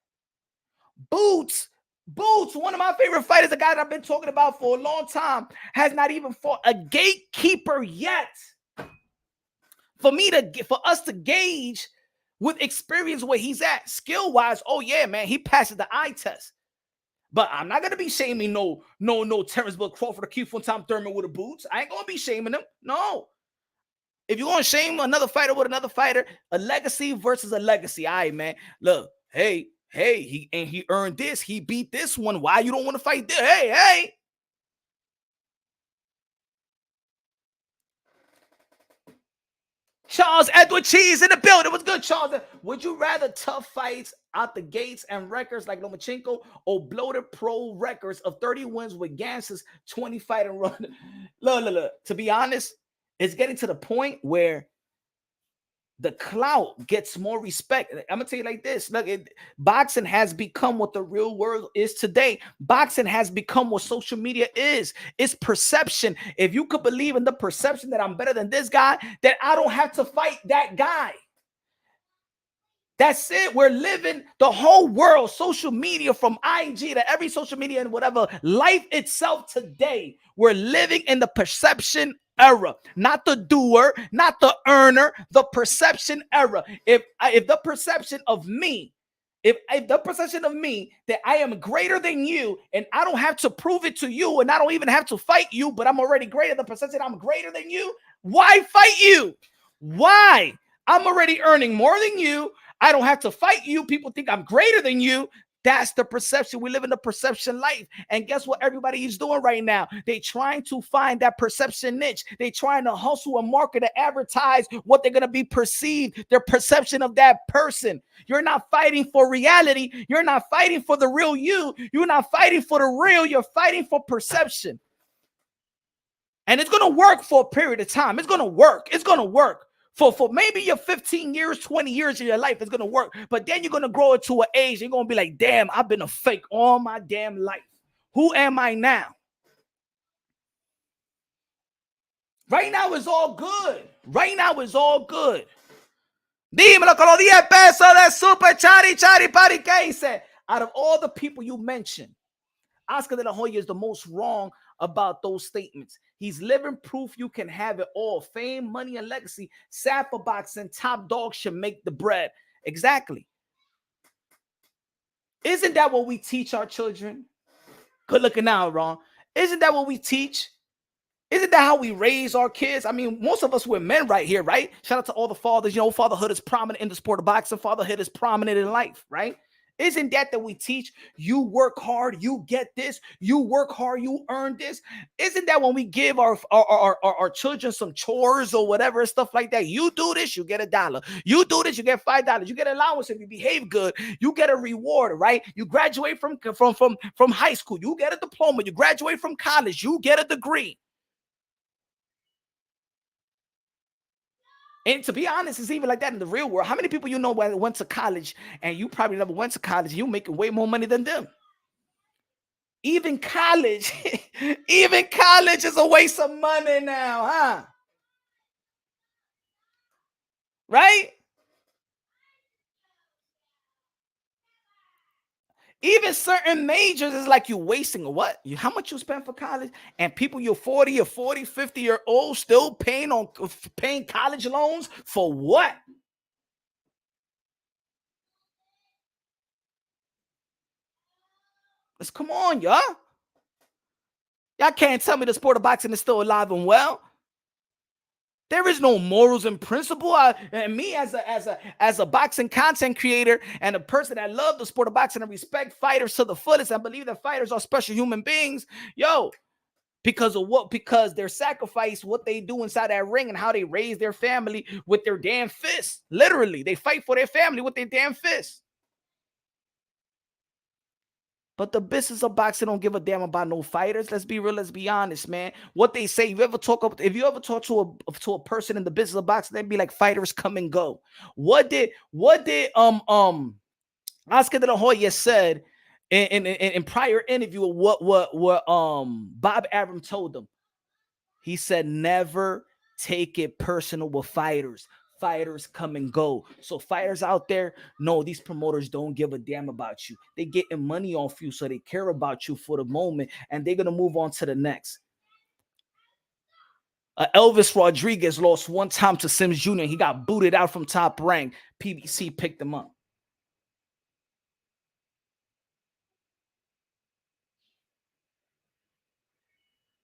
Boots, one of my favorite fighters, a guy that I've been talking about for a long time, has not even fought a gatekeeper yet. For us to gauge with experience where he's at, skill-wise, oh yeah, man, he passes the eye test. But I'm not gonna be shaming no Terence Bud Crawford or Keith Thurman with the Boots. I ain't gonna be shaming him. No. If you're gonna shame another fighter with another fighter, a legacy versus a legacy. All right, man. Look, hey, he earned this. He beat this one. Why you don't want to fight this? Hey. Charles Edward Cheese in the building. What's good, Charles? Would you rather tough fights out the gates and records like Lomachenko or bloated pro records of 30 wins with Gans's 20 fight and run? Look. To be honest, it's getting to the point where the clout gets more respect. I'm going to tell you like this. Look, boxing has become what the real world is today. Boxing has become what social media is. It's perception. If you could believe in the perception that I'm better than this guy, that I don't have to fight that guy. That's it. We're living the whole world, social media, from IG to every social media and whatever, life itself today. We're living in the perception era, not the doer, not the earner, the perception era. If the perception of me, if the perception of me that I am greater than you and I don't have to prove it to you and I don't even have to fight you, but I'm already greater, the perception I'm greater than you, why fight you? Why? I'm already earning more than you. I don't have to fight you. People think I'm greater than you. That's the perception. We live in a perception life. And guess what everybody is doing right now? They trying to find that perception niche. They trying to hustle and market and advertise what they're going to be perceived, their perception of that person. You're not fighting for reality. You're not fighting for the real you. You're not fighting for the real. You're fighting for perception. And it's going to work for a period of time. It's going to work. It's going to work. For maybe your 15 years, 20 years of your life, it's going to work. But then you're going to grow into an age. You're going to be like, damn, I've been a fake all my damn life. Who am I now? Right now is all good. Right now is all good. Dímelo con los 10 pesos de Super Chari Chari Pari. ¿Qué hice? Out of all the people you mentioned, Oscar de la Hoya is the most wrong about those statements. He's living proof you can have it all. Fame, money, and legacy. Sapper boxing, top dog should make the bread. Exactly. Isn't that what we teach our children? Good looking now, Ron. Isn't that what we teach? Isn't that how we raise our kids? I mean, most of us, we're men right here, right? Shout out to all the fathers. You know, fatherhood is prominent in the sport of boxing. Fatherhood is prominent in life, right? Isn't that we teach? You work hard, you get this. You work hard, you earn this. Isn't that when we give our children some chores or whatever, stuff like that? You do this, you get $1. You do this, you get $5. You get an allowance if you behave good. You get a reward, right? You graduate from high school, you get a diploma. You graduate from college, you get a degree. And to be honest, it's even like that in the real world. How many people you know went to college and you probably never went to college? You making way more money than them. Even college, even college is a waste of money now, huh? Right? Even certain majors is like you wasting what? How much you spend for college? And people you're 40 or 40, 50 year old still paying college loans for what? Let's come on, y'all. Y'all can't tell me the sport of boxing is still alive and well. There is no morals and principle. And me as a boxing content creator and a person that love the sport of boxing and respect fighters to the fullest, I believe that fighters are special human beings. Yo, because of what? Because their sacrifice, what they do inside that ring and how they raise their family with their damn fists. Literally, they fight for their family with their damn fists. But the business of boxing don't give a damn about no fighters. Let's be real. Let's be honest, man. What they say, if you ever talk to a person in the business of boxing, they'd be like, fighters come and go. What did Oscar de la Hoya said in prior interview? What Bob Arum told them? He said, never take it personal with fighters. Fighters come and go. So fighters out there, no, these promoters don't give a damn about you. They getting money off you, so they care about you for the moment, and they're gonna move on to the next. Elvis Rodriguez lost one time to Sims Jr. He got booted out from Top Rank. PBC picked him up.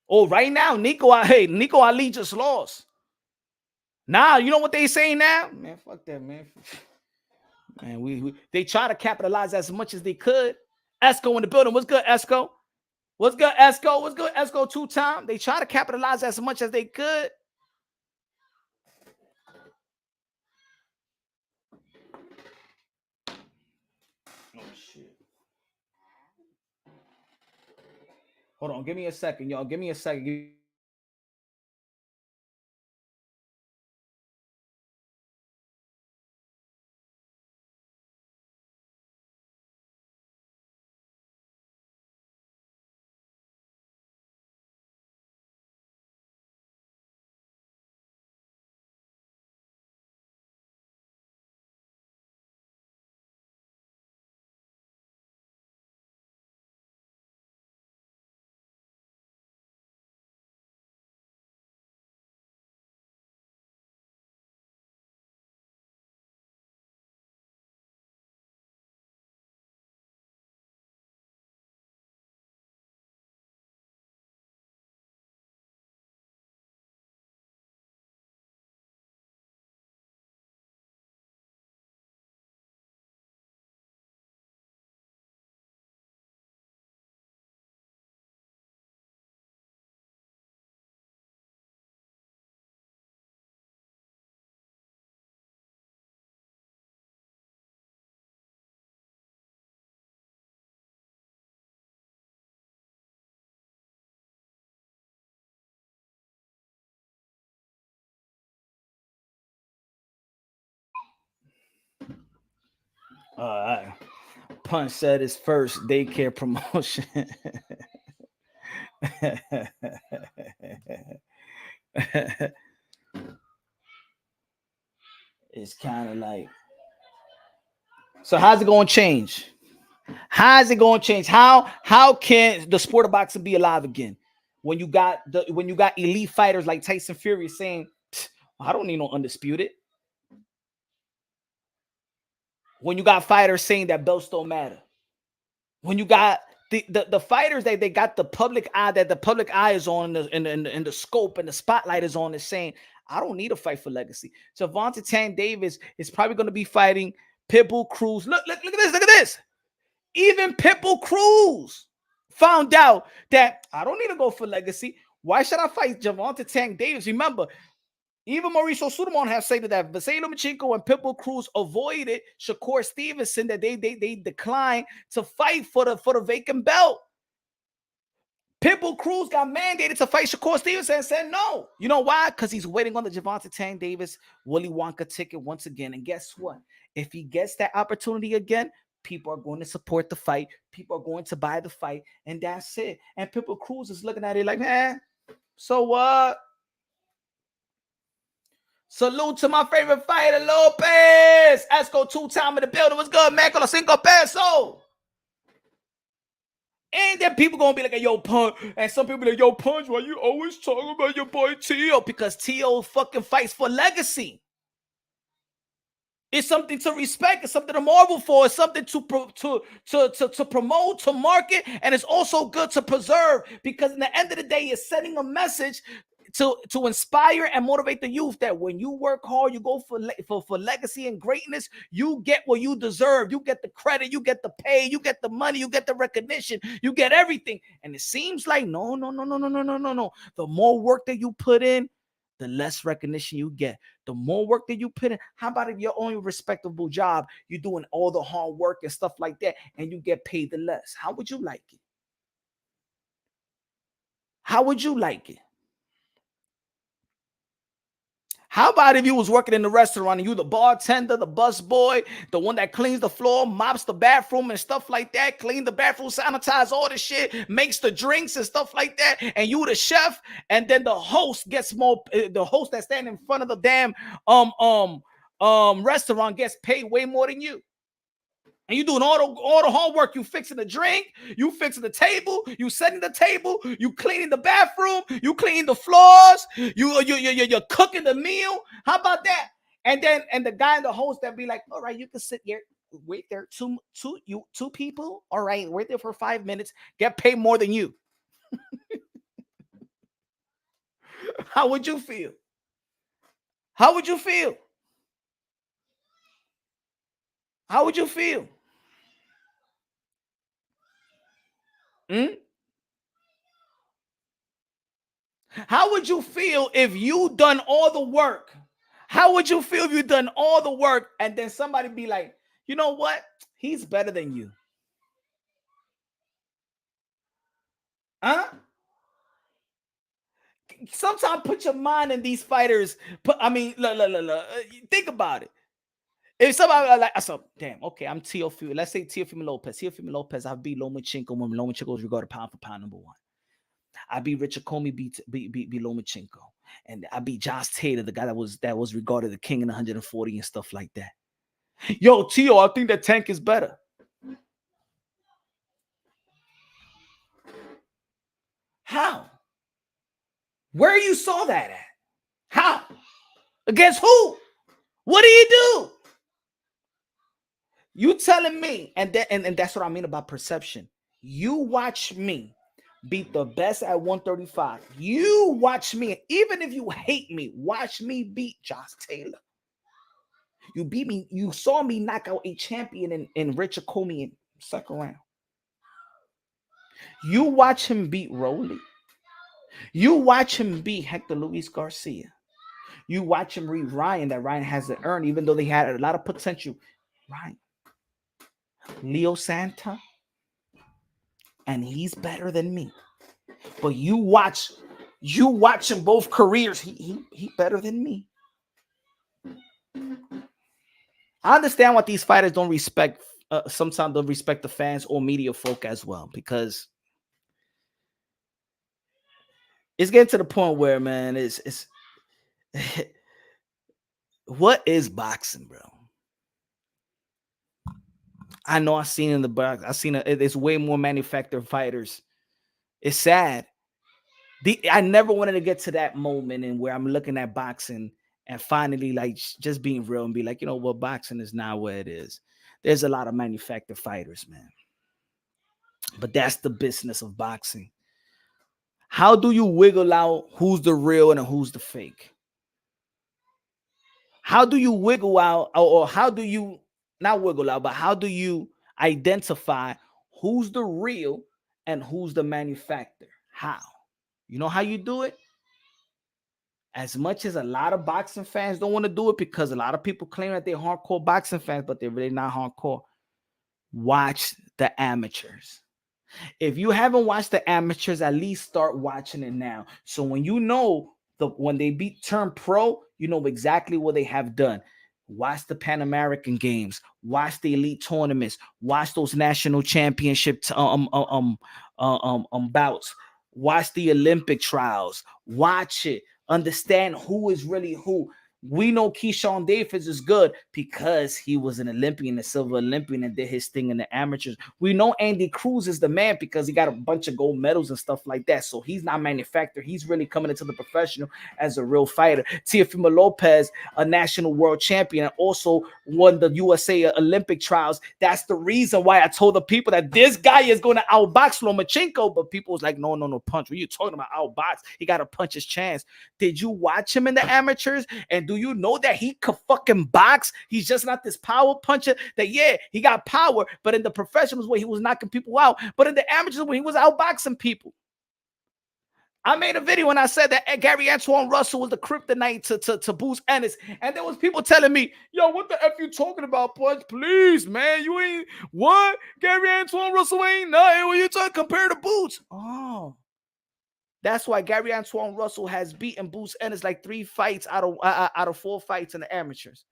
Oh, right now, Nico Ali just lost. Now, you know what they say now? Man, fuck that, man. Man, they try to capitalize as much as they could. Esco in the building. What's good, Esco? What's good, Esco? What's good, Esco? 2-time. They try to capitalize as much as they could. Oh, shit. Hold on. Give me a second, y'all. Give me a second. Punch said his first daycare promotion. It's kind of like, so how's it going to change? How's it going to change? How can the sport of boxing be alive again when you got elite fighters like Tyson Fury saying, I don't need no undisputed? When you got fighters saying that belts don't matter. When you got the fighters that they got the public eye, that the public eye is on, and the scope and the spotlight is on, is saying, I don't need a fight for legacy. Gervonta Tank Davis is probably going to be fighting Pitbull Cruz. Look at this. Even Pitbull Cruz found out that I don't need to go for legacy. Why should I fight Gervonta Tank Davis? Remember, even Mauricio Sudamon has said that Vasily Lomachenko and Pitbull Cruz avoided Shakur Stevenson, that they declined to fight for the vacant belt. Pitbull Cruz got mandated to fight Shakur Stevenson and said no. You know why? Because he's waiting on the Gervonta Tank Davis Willy Wonka ticket once again. And guess what? If he gets that opportunity again, people are going to support the fight. People are going to buy the fight. And that's it. And Pitbull Cruz is looking at it like, man, so what? Salute to my favorite fighter, Lopez. Esco 2-time in the building. What's good, man? Con los 5 pesos. And then people gonna be like, yo, Punch. And some people like, yo, Punch, why you always talking about your boy Teo? Because Teo fucking fights for legacy. It's something to respect. It's something to marvel for. It's something to promote, to market, and it's also good to preserve, because in the end of the day, it's sending a message to inspire and motivate the youth that when you work hard, you go for legacy and greatness, you get what you deserve. You get the credit, you get the pay, you get the money, you get the recognition, you get everything. And it seems like no. The more work that you put in, the less recognition you get. The more work that you put in, how about if your own respectable job, you're doing all the hard work and stuff like that, and you get paid the less? How would you like it? How would you like it? How about if you was working in the restaurant and you the bartender, the bus boy, the one that cleans the floor, mops the bathroom and stuff like that, clean the bathroom, sanitize all the shit, makes the drinks and stuff like that, and you the chef, and then the host gets more, the host that's standing in front of the damn restaurant gets paid way more than you. And you doing all the hard work. You fixing the drink, you fixing the table, you setting the table, you cleaning the bathroom, you cleaning the floors, you're cooking the meal. How about that? And the guy and the host that be like, all right, you can sit here, wait there, two people. All right, wait there for 5 minutes, get paid more than you. How would you feel? How would you feel? How would you feel? How would you feel if you done all the work? How would you feel if you done all the work and then somebody be like, you know what? He's better than you. Huh? Sometimes put your mind in these fighters. Look, think about it. If somebody like, so damn, okay, I'm Teofimo. Let's say Teofimo Lopez. Teofimo Lopez, I beat Lomachenko when Lomachenko was regarded pound for pound #1. I beat Richard Comey, beat Lomachenko, and I beat Josh Taylor, the guy that was regarded the king in 140 and stuff like that. Yo, Teo, I think that Tank is better. How? Where you saw that at? How? Against who? What do you do? You telling me, and that's what I mean about perception. You watch me beat the best at 135. You watch me, even if you hate me, watch me beat Josh Taylor. You beat me. You saw me knock out a champion in Richard Comey in second round. You watch him beat Rolly. You watch him beat Hector Luis Garcia. You watch him beat Ryan, that Ryan hasn't earned, even though they had a lot of potential. Ryan. Leo Santa. And he's better than me. But you watch him both careers. He better than me. I understand why these fighters don't respect. Sometimes don't respect the fans or media folk as well, because it's getting to the point where, man, it's what is boxing, bro? I know I've seen in the box. I've seen there's way more manufactured fighters. It's sad. I never wanted to get to that moment in where I'm looking at boxing and finally like just being real and be like, you know what, boxing is not what it is. There's a lot of manufactured fighters, man. But that's the business of boxing. How do you wiggle out who's the real and who's the fake? How do you wiggle out, or how do you not wiggle out, but how do you identify who's the real and who's the manufacturer? How? You know how you do it? As much as a lot of boxing fans don't want to do it, because a lot of people claim that they're hardcore boxing fans, but they're really not hardcore. Watch the amateurs. If you haven't watched the amateurs, at least start watching it now. So when you know when they turn pro, you know exactly what they have done. Watch the Pan American Games. Watch the elite tournaments. Watch those national championship bouts. Watch the Olympic trials. Watch it. Understand who is really who. We know Keyshawn Davis is good because he was an Olympian, a silver Olympian, and did his thing in the amateurs. We know Andy Cruz is the man because he got a bunch of gold medals and stuff like that. So he's not manufactured. He's really coming into the professional as a real fighter. Teofimo Lopez, a national world champion, and also won the USA Olympic trials. That's the reason why I told the people that this guy is going to outbox Lomachenko. But people was like, no, punch. What are you talking about outbox? He got to punch his chance. Did you watch him in the amateurs? And do you know that he could fucking box? He's just not this power puncher that, yeah, he got power, but in the professionals where he was knocking people out, but in the amateurs where he was outboxing people. I made a video and I said that Gary Antoine Russell was the kryptonite to Boots Ennis. And there was people telling me, yo, what the F you talking about, Punch? Please, man, you ain't what? Gary Antoine Russell ain't nothing. What you talking compare to Boots? Oh. That's why Gary Antoine Russell has beaten Boots Ennis like 3 fights out of 4 fights in the amateurs.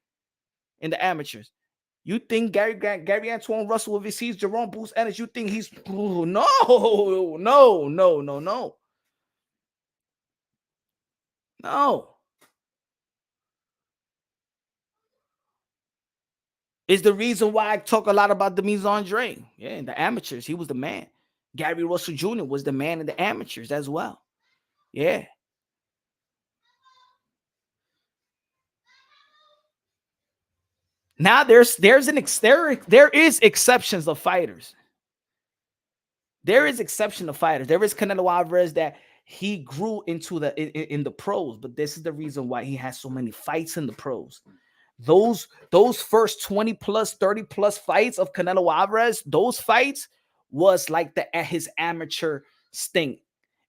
You think Gary Antoine Russell, if he sees Jerome Boots Ennis, you think he's no. It's the reason why I talk a lot about Demise Andre. Yeah, in the amateurs, he was the man. Gary Russell Jr. was the man in the amateurs as well. Yeah. Now there is exceptions of fighters. There is exception of fighters. There is Canelo Alvarez that he grew into in the pros, but this is the reason why he has so many fights in the pros. Those first 20 plus 30 plus fights of Canelo Alvarez, those fights was like his amateur stint.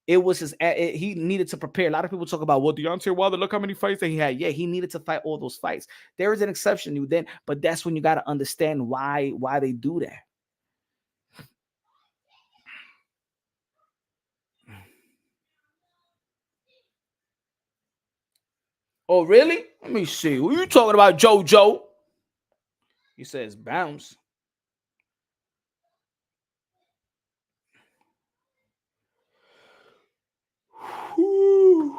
It was he needed to prepare. A lot of people talk about, well, Deontay Wilder, look how many fights that he had. Yeah, he needed to fight all those fights. There is an exception then, but that's when you got to understand why they do that. Oh, really? Let me see. Who you talking about, JoJo? He says bounce. Whew.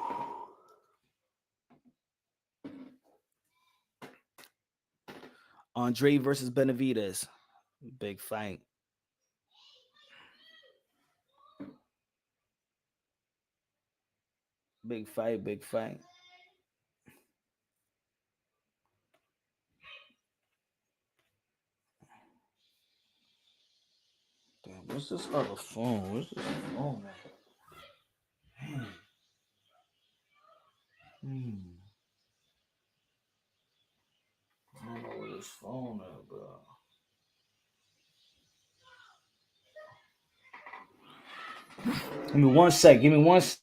Andre versus Benavidez. Big fight. Big fight. Damn, what's this other phone? What's this phone, man? I don't know where this phone at, bro. Give me 1 sec. Give me 1 sec.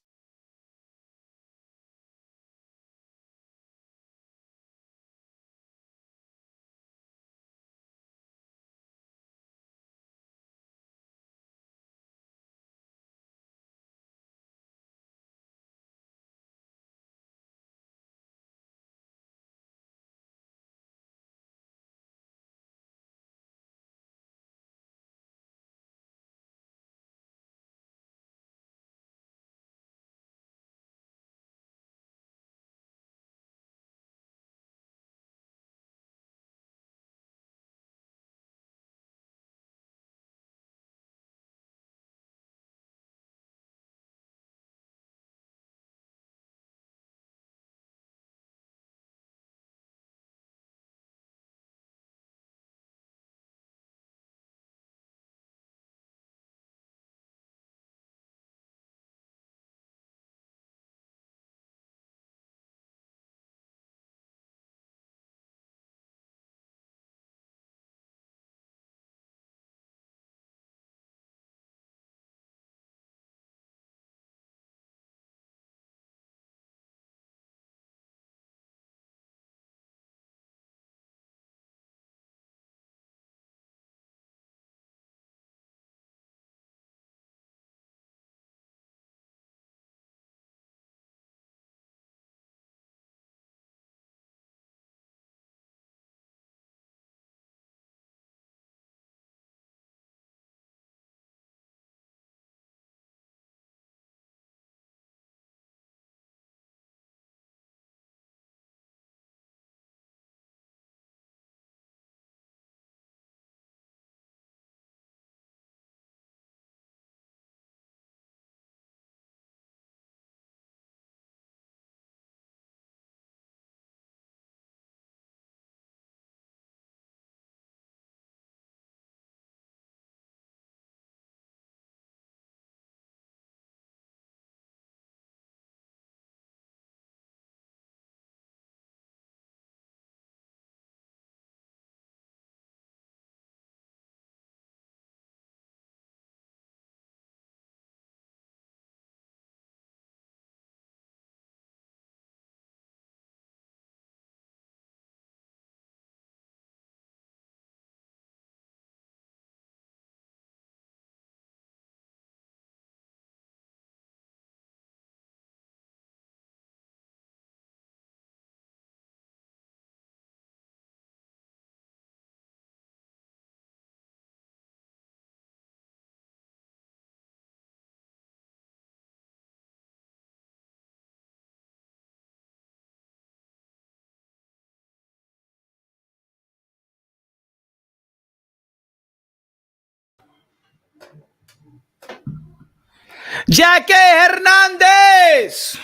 Jackie Hernandez.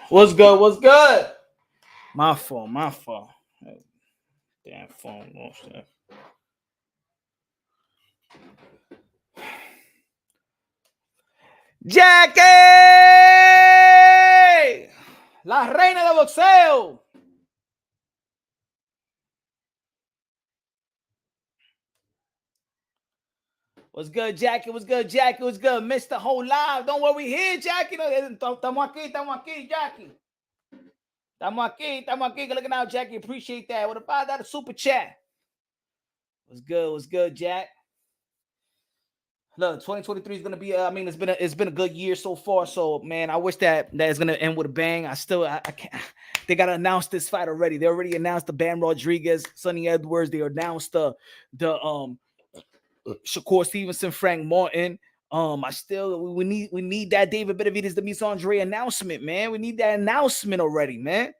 What's good? What's good? My phone. Damn phone lost that. Jackie, la reina de boxeo. What's good, Jackie? What's good, Jackie? What's good? Missed the whole live. Don't worry, we here, Jackie. Estamos aquí, Jackie. Estamos aquí. Looking out, Jackie. Appreciate that. What about that? A super chat. What's good, Jack? Look, 2023 is gonna be. It's been a good year so far. So, man, I wish that it's gonna end with a bang. I can't. They gotta announce this fight already. They already announced the Bam Rodriguez, Sonny Edwards. They announced the Shakur Stevenson, Frank Martin. We need that David Benavidez, Demis Andre announcement, man. We need that announcement already, man.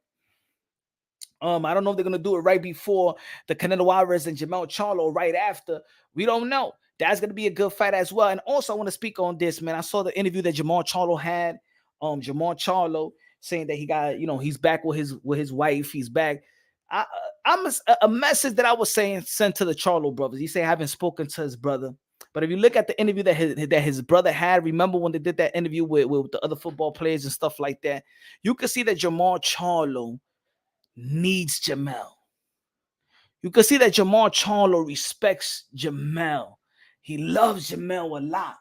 I don't know if they're gonna do it right before the Canelo Alvarez and Jamel Charlo, right after. We don't know. That's gonna be a good fight as well. And also, I want to speak on this, man. I saw the interview that Jamel Charlo had. Jamel Charlo saying that he got, he's back with his wife. He's back. I'm a message that I was sent to the Charlo brothers. He said I haven't spoken to his brother. But if you look at the interview that his brother had, remember when they did that interview with the other football players and stuff like that, you can see that Jamel Charlo needs Jamel. You can see that Jamel Charlo respects Jamel. He loves Jamel a lot.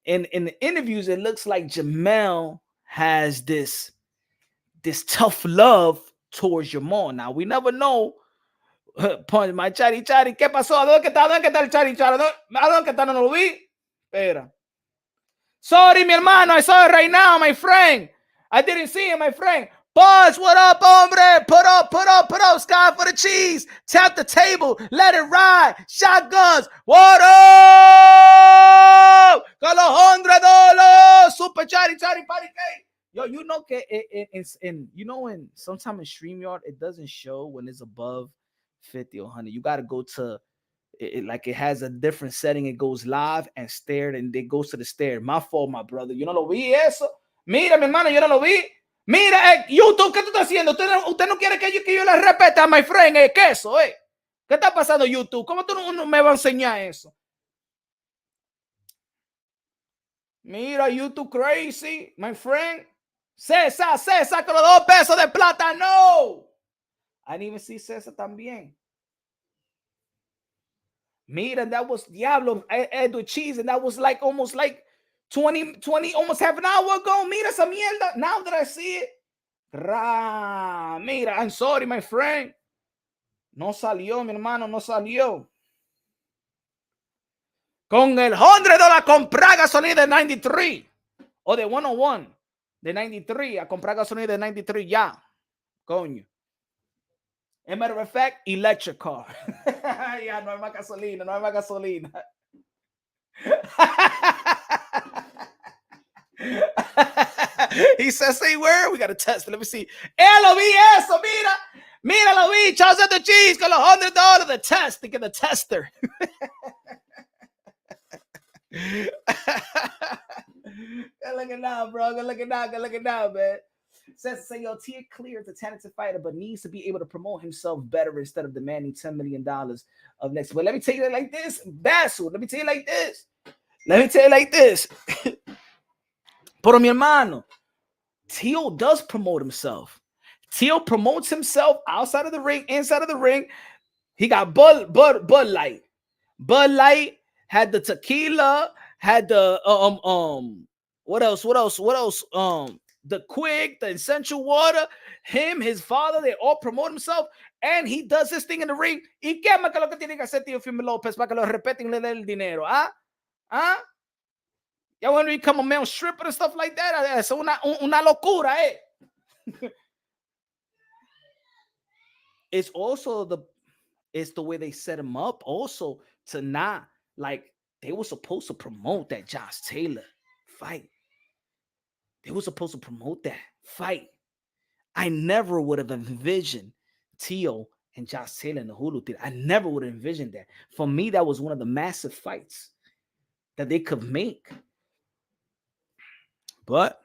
And in the interviews, it looks like Jamel has this tough love towards Jamel. Now, we never know. My Chari, ¿qué pasó? ¿A dónde está el Chari? ¿A dónde está? No lo vi. Espera. Sorry, mi hermano. I saw it right now, my friend. I didn't see it, my friend. Buzz, what up, hombre? Put up, Sky for the cheese. Tap the table, let it ride. Shotguns, what up? Con los $100. Super Chari, party cake. Yo, you know, in sometime in StreamYard, it doesn't show when it's above 50 or 100. You got to go to it, like it has a different setting. It goes live and stared, and it goes to the stair. My fault, my brother. Yo no lo vi eso. Mira, mi hermano, yo no lo vi. Mira, YouTube, ¿qué tú estás haciendo? Usted no quiere que yo le repita a my friend queso, ¿eh? ¿Qué está pasando, YouTube? ¿Cómo tú no me vas a enseñar eso? Mira, YouTube crazy, my friend. César, con los $2 de plata, no. I didn't even see César también. Mira, that was Diablo, Edward Cheese, and that was like almost like 20, almost half an hour ago. Mira esa mierda. Now that I see it. Mira, I'm sorry, my friend. No salió, mi hermano, no salió. Con el $100 a comprar gasolina de 93. O de 101. De 93. A comprar gasolina de 93 ya. Coño. As a matter of fact, electric car. Ya, no hay más gasolina. He says, say where? We got to test it. Let me see. Lo vi eso, mira, lo vi. Charles at the cheese con los $100 the test. Think of the tester. Good looking now, bro. Good looking now, man. Says, say, yo, Tia Clear is a talented fighter, but needs to be able to promote himself better instead of demanding $10 million of next. But let me tell you like this, Basu. Let me tell you like this. Pero mi hermano, Tio does promote himself. Tio promotes himself outside of the ring, inside of the ring. He got Bud Light. Bud Light had the tequila, had the what else? The Quick, the essential water. Him, his father, they all promote himself, and he does this thing in the ring. ¿Y qué más que lo que tiene que hacer Teofimo Lopez para que lo respeten y le den el dinero? Y'all want to become a male stripper and stuff like that? Es una locura, eh? It's also the way they set him up also to not, like, they were supposed to promote that Josh Taylor fight. They were supposed to promote that fight. I never would have envisioned Tio and Josh Taylor in the Hulu theater. I never would have envisioned that. For me, that was one of the massive fights. that they could make. But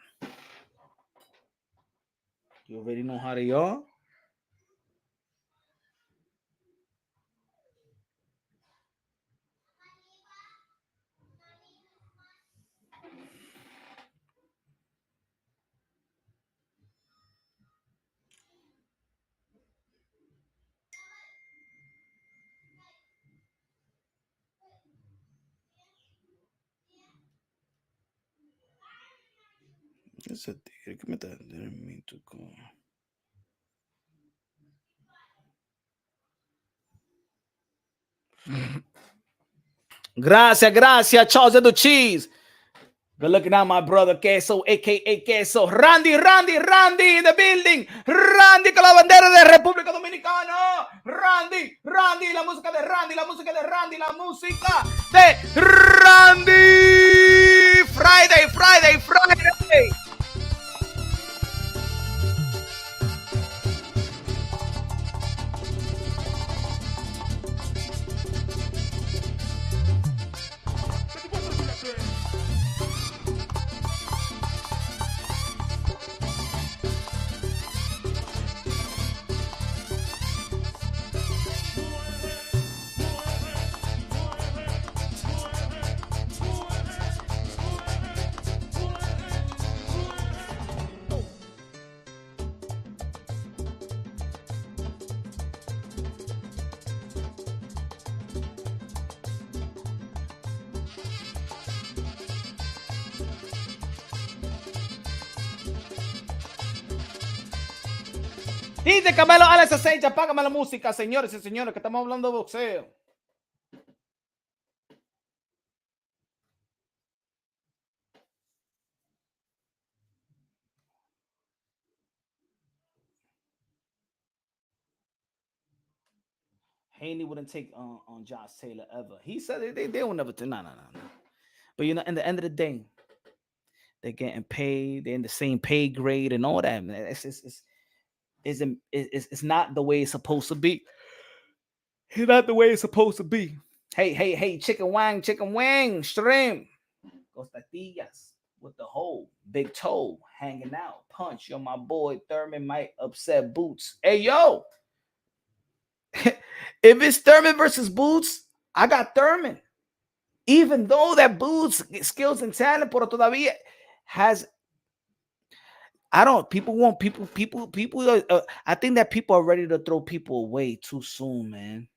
you already know how they are. Ese tigre que me está dando. Gracias, gracias, Charles and the Cheese. Good looking out, my brother Queso, aka Queso. Randy in the building. Randy con la bandera de República Dominicana. Randy, la música de Randy, la música de Randy, la música de Randy. Friday. Dice Camelo Alex Aceite, apágame la música, señores y señores, que estamos hablando de boxeo. Haney wouldn't take on Josh Taylor ever. He said they will never. No. But you know, in the end of the day, they're getting paid. They're in the same pay grade and all that. Man. It's not the way it's supposed to be. It's not the way it's supposed to be. Hey, chicken wing, shrimp, costillas with the whole big toe hanging out. Punch, yo, my boy Thurman might upset Boots. Hey, yo. If it's Thurman versus Boots, I got Thurman. Even though that Boots skills and talent, pero todavía has. I think that people are ready to throw people away too soon, man.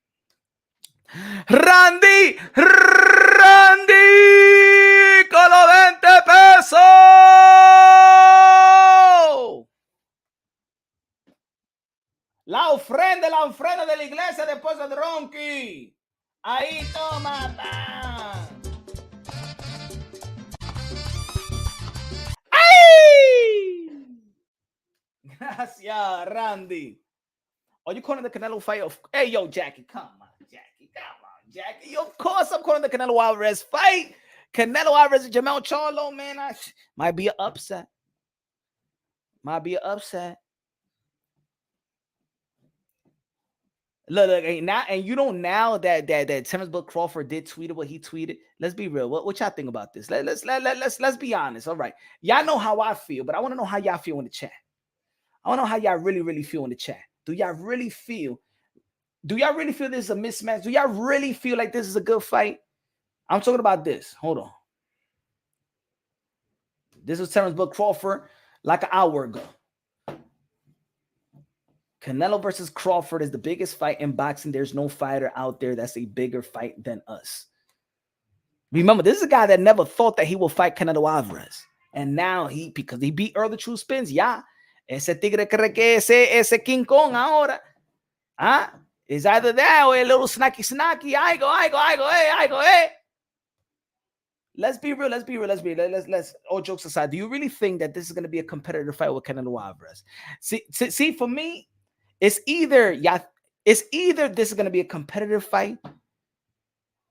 Randy, con los 20 pesos. La ofrenda de la iglesia después de Ronky. Ahí toma. ¡Ay! Gracias, Randy. Are you calling the Canelo fight? Hey, yo, Jackie, come on, Jackie. Of course, I'm calling the Canelo Alvarez fight. Canelo Alvarez and Jamel Charlo, man, might be an upset. Look, now, and you don't now that Terrence Bud Crawford did tweet what he tweeted. Let's be real. What y'all think about this? Let's be honest. All right, y'all know how I feel, but I want to know how y'all feel in the chat. I want to know how y'all really feel in the chat. Do y'all really feel this is a mismatch? Do y'all really feel like this is a good fight? I'm talking about this. Hold on. This was Terrence Bud Crawford like an hour ago. Canelo versus Crawford is the biggest fight in boxing. There's no fighter out there that's a bigger fight than us. Remember, this is a guy that never thought that he would fight Canelo Alvarez. And now because he beat Earl the True Spins, yeah. Ese tigre cree que ese King Kong ahora. It's either that or a little snacky. I go, hey. Let's be real. Let's all jokes aside. Do you really think that this is going to be a competitive fight with Canelo Alvarez? See, for me, it's either this is going to be a competitive fight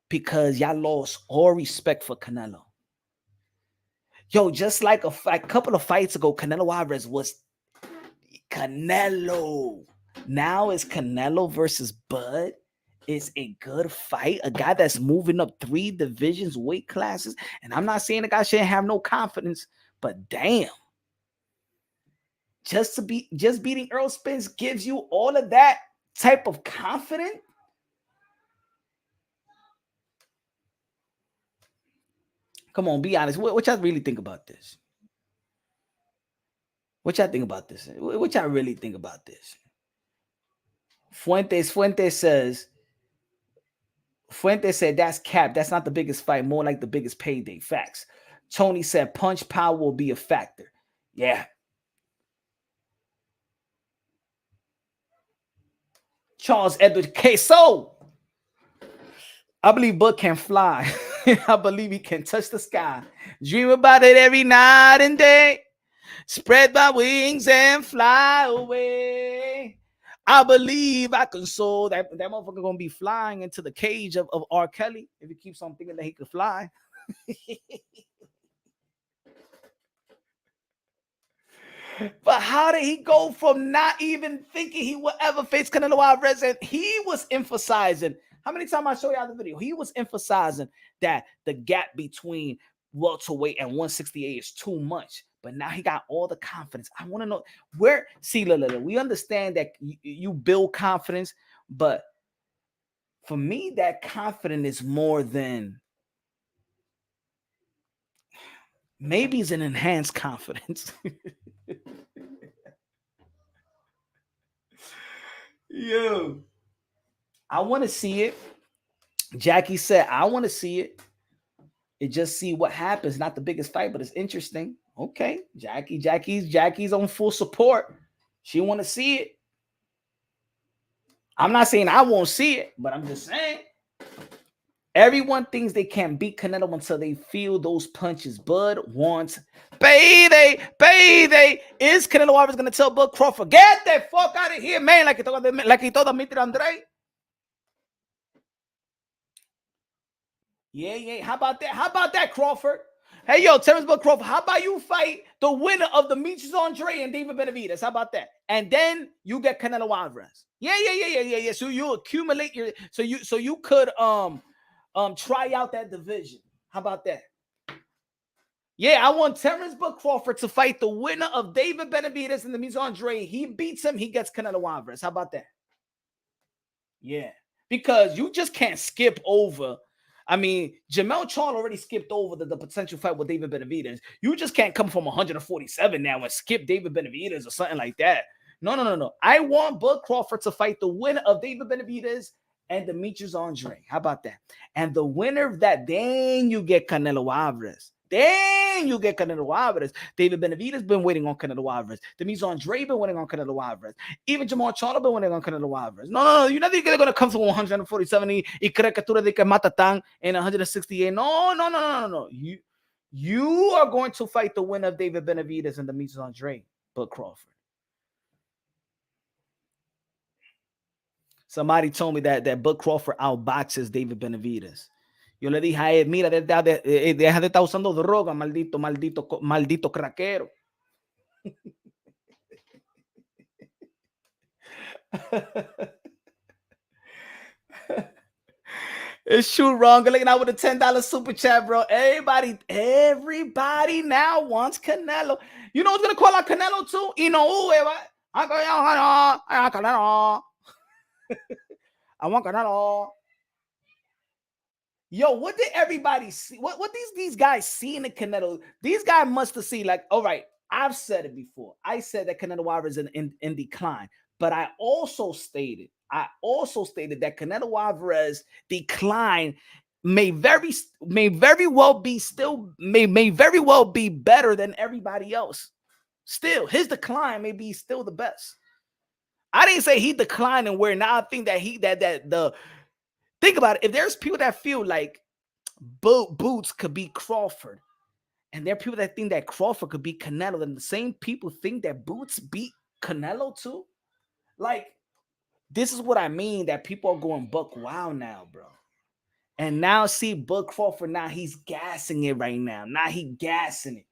because y'all lost all respect for Canelo. Yo, just like a couple of fights ago, Canelo Alvarez was Canelo. Now it's Canelo versus Bud. is a good fight. A guy that's moving up 3 divisions, weight classes. And I'm not saying the guy shouldn't have no confidence, but damn. Just beating Earl Spence gives you all of that type of confidence. Come on, be honest. What y'all really think about this? What y'all think about this? What y'all really think about this? Fuentes said that's cap. That's not the biggest fight. More like the biggest payday. Facts. Tony said punch power will be a factor. Yeah. Charles Edward Queso. I believe Buck can fly. I believe he can touch the sky. Dream about it every night and day. Spread my wings and fly away. I believe I can soar. That motherfucker gonna be flying into the cage of R. Kelly if he keeps on thinking that he could fly. But how did he go from not even thinking he would ever face Canelo Alvarez? And he was emphasizing, how many times I show y'all the video? He was emphasizing that the gap between welterweight and 168 is too much. But now he got all the confidence. I want to know where. See, look, we understand that you build confidence, but for me, that confidence is more than maybe it's an enhanced confidence. Yo, I want to see it. Jackie said, I want to see it. It just see what happens. Not the biggest fight, but it's interesting. Okay, Jackie's on full support. She want to see it. I'm not saying I won't see it, but I'm just saying everyone thinks they can't beat Canelo until they feel those punches. Bud wants baby. Is Canelo Alvarez gonna tell Bud Crawford, get the fuck out of here, man? Like he told Mr. Andre. Yeah. How about that, Crawford? Hey, yo, Terrence Bud Crawford, how about you fight the winner of the Demetrius Andre and David Benavidez? How about that? And then you get Canelo Alvarez. Yeah. So you accumulate so you could try out that division. How about that? Yeah, I want Terrence Bud Crawford to fight the winner of David Benavidez and Demetrius Andre. He beats him, he gets Canelo Alvarez. How about that? Yeah, because you just can't skip over. I mean, Jamel Charlo already skipped over the potential fight with David Benavidez. You just can't come from 147 now and skip David Benavidez or something like that. No. I want Bud Crawford to fight the winner of David Benavidez and Demetrius Andre. How about that? And the winner of that, then you get Canelo Alvarez. David Benavidez been waiting on Canelo Alvarez. Demetrius Andre been waiting on Canelo Alvarez. Even Jamal Charlo been waiting on Canelo Alvarez. No. You're not going to come from 147 y cree que tú le dices Matatán in 168. No. You are going to fight the winner of David Benavidez and Demetrius Andre, Bud Crawford. Somebody told me that Bud Crawford outboxes David Benavidez. Yo le dije a él, mira, deja de estar usando droga, maldito craquero. It's true, wrong. Looking out with a $10 super chat, bro. Everybody now wants Canelo. You know who's gonna call out Canelo too? You know who? I want Canelo. Yo, what did everybody see? What these guys see in the Canelo? These guys must have seen, like, all right, I've said it before. I said that Canelo Alvarez is in decline, but I also stated that Canelo Alvarez decline may very well be better than everybody else. Still, his decline may be still the best. I didn't say he declined and where now I think that think about it. If there's people that feel like Boots could beat Crawford, and there are people that think that Crawford could beat Canelo, then the same people think that Boots beat Canelo too. Like, this is what I mean, that people are going buck wild now, bro. And now see Bud Crawford, now he's gassing it right now. Now he gassing it.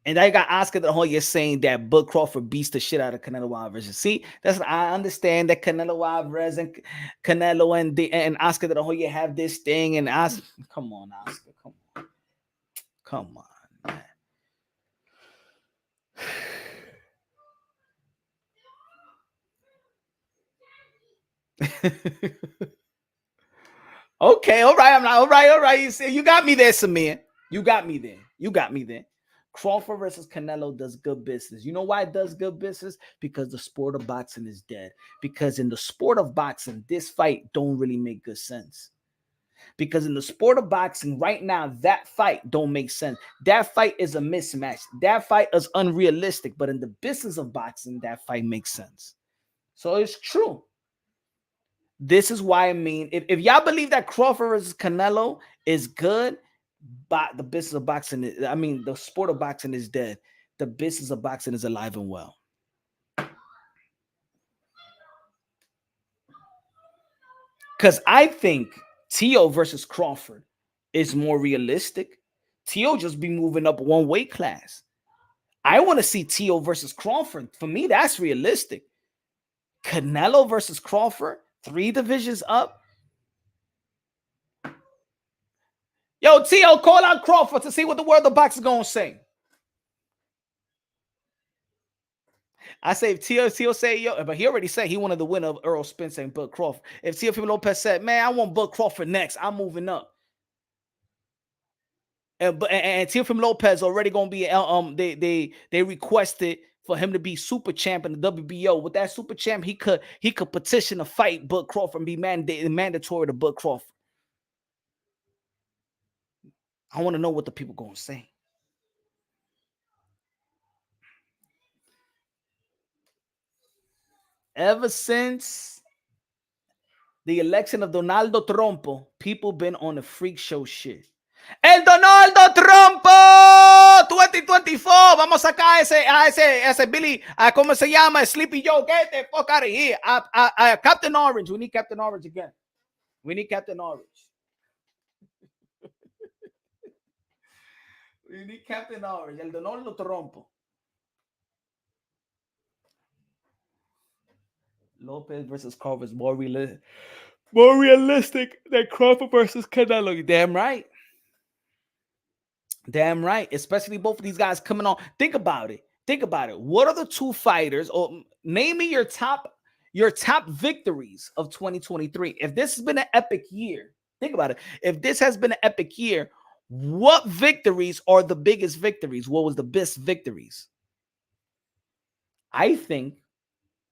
And I got Oscar De La Hoya saying that Bud Crawford beats the shit out of Canelo Alvarez. See, I understand that Canelo Alvarez and Canelo and Oscar De La Hoya have this thing. And Oscar, come on, Oscar, come on, man. Okay, all right. I'm not all right. All right. You see, you got me there, Samir. You got me there. Crawford versus Canelo does good business. You know why it does good business? Because the sport of boxing is dead. Because in the sport of boxing, this fight don't really make good sense. Because in the sport of boxing right now, that fight don't make sense. That fight is a mismatch. That fight is unrealistic. But in the business of boxing, that fight makes sense. So it's true. This is why, I mean, if y'all believe that Crawford versus Canelo is good, but the business of boxing, the sport of boxing is dead. The business of boxing is alive and well. Because I think Teo versus Crawford is more realistic. Teo just be moving up one weight class. I want to see Teo versus Crawford. For me, that's realistic. Canelo versus Crawford, 3 divisions up. Yo, Teo, call out Crawford to see what the world of boxing is going to say. I say if Teo say, yo, but he already said he wanted the winner of Earl Spence and Bud Crawford. If Teofimo Lopez said, man, I want Bud Crawford next, I'm moving up. And Teofimo Lopez already going to be, they requested for him to be super champ in the WBO. With that super champ, he could petition to fight Bud Crawford and be mandatory to Bud Crawford. I want to know what the people going to say. Ever since the election of Donaldo Trumpo, people been on the freak show shit. El Donaldo Trumpo 2024. Vamos a sacar ese Billy, ¿cómo se llama? Sleepy Joe. Get the fuck out of here. Captain Orange. We need Captain Orange again. We need Captain Orange. We need Captain Orange. El Donaldo Trumpo. Lopez versus Crawford is more realistic than Crawford versus Canelo. You damn right. Damn right. Especially both of these guys coming on. Think about it. What are the 2 fighters, or name me your top victories of 2023? If this has been an epic year, think about it. If this has been an epic year, what victories are the biggest victories? What was the best victories? I think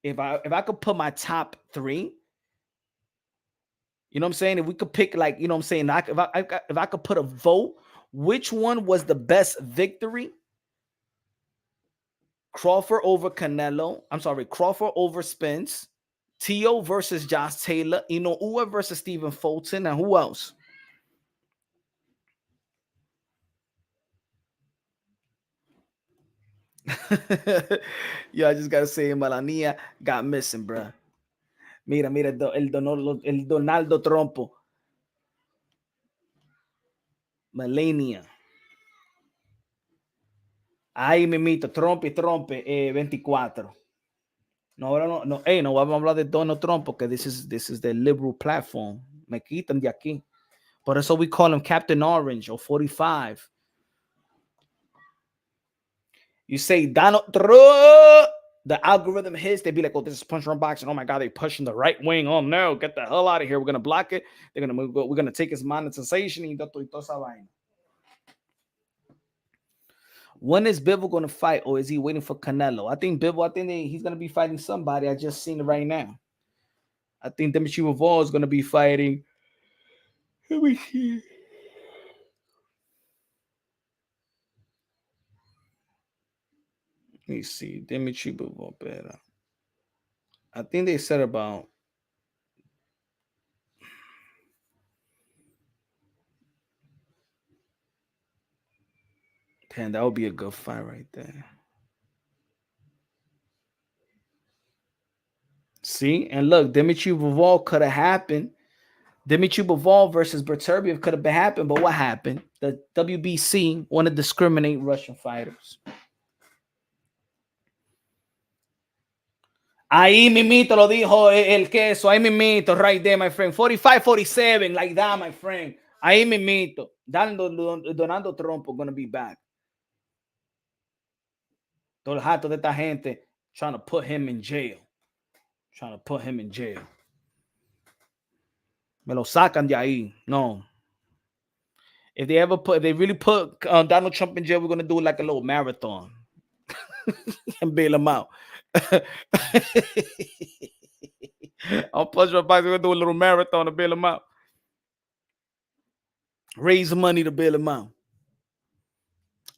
if I could put my top 3, you know what I'm saying? If we could pick, like, you know what I'm saying? If I could put a vote, which one was the best victory? Crawford over Canelo. I'm sorry, Crawford over Spence. Teo versus Josh Taylor. Inoue versus Stephen Fulton. And who else? Yo, I just gotta say, Melania got missing, bro. Mira, el Donaldo Trumpo. Melania. Ahí mimito, trompe, 24. No, no vamos a hablar de Donald Trump porque this is the liberal platform. Me quitan de aquí. Por eso we call him Captain Orange or 45. You say Donald Trump, the algorithm hits, they be like, oh, this is punch run boxing. Oh my God, they pushing the right wing. Oh no, get the hell out of here. We're gonna block it. We're gonna take his monetization. When is Bivol going to fight, or is he waiting for Canelo? I think he's going to be fighting somebody. I just seen it right now. I think Dimitri Bivol is going to be fighting. Let me see. Let me see. Dimitri Bivol better. I think they said about. Damn, that would be a good fight right there. See? And look, Dimitri Bivol could have happened. Dimitri Bivol versus Berturbiev could have happened, but what happened? The WBC want to discriminate Russian fighters. Ahí mismito lo dijo el queso. Ahí mismito, right there, my friend. 45-47, like that, my friend. Ahí mismito. Donald Trump is going to be back. Todo el jato de esta gente trying to put him in jail. Trying to put him in jail. Me lo sacan de ahí. No. If they really put Donald Trump in jail, we're going to do like a little marathon and bail him out. I'll push my bike. We're going to do a little marathon to bail him out. Raise money to bail him out.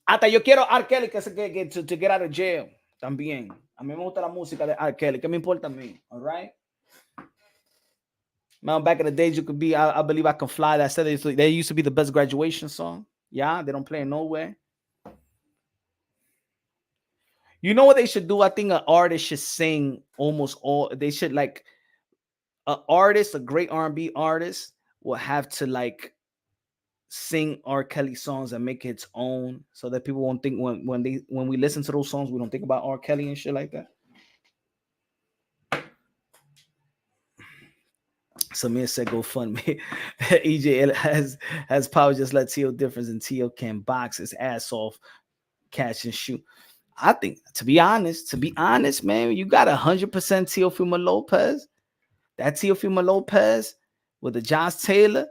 Hasta yo quiero R. Kelly to get out of jail. También. A mí me gusta la música de R. Kelly. ¿Qué me importa a mí? All right? Man, back in the days, you could be, I believe I Can Fly. That said, they used to be the best graduation song. Yeah, they don't play it nowhere. You know what they should do? I think an artist should sing almost all. They should like an artist, a great R&B artist, will have to like sing R. Kelly songs and make its own, so that people won't think when we listen to those songs, we don't think about R. Kelly and shit like that. Samir said, "Go fund me." EJ has power. Just let Tio difference, and Tio can box his ass off, catch and shoot. I think, to be honest, man, you got 100% Teofimo Lopez. That Teofimo Lopez with the Josh Taylor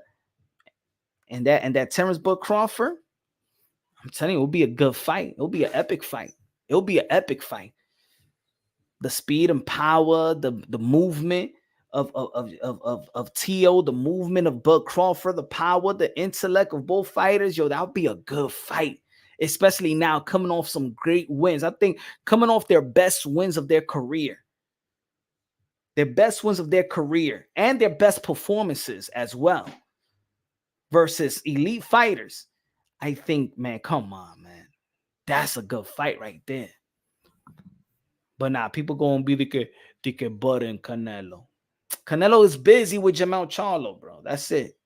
and that Terrence Bud Crawford. I'm telling you, it'll be a good fight. It'll be an epic fight. The speed and power, the movement of Tio, the movement of Bud Crawford, the power, the intellect of both fighters. Yo, that'll be a good fight. Especially now coming off some great wins. I think coming off their best wins of their career. And their best performances as well. Versus elite fighters. I think, man, come on, man. That's a good fight right there. But nah, people gonna be the Bud and Canelo. Canelo is busy with Jamal Charlo, bro. That's it.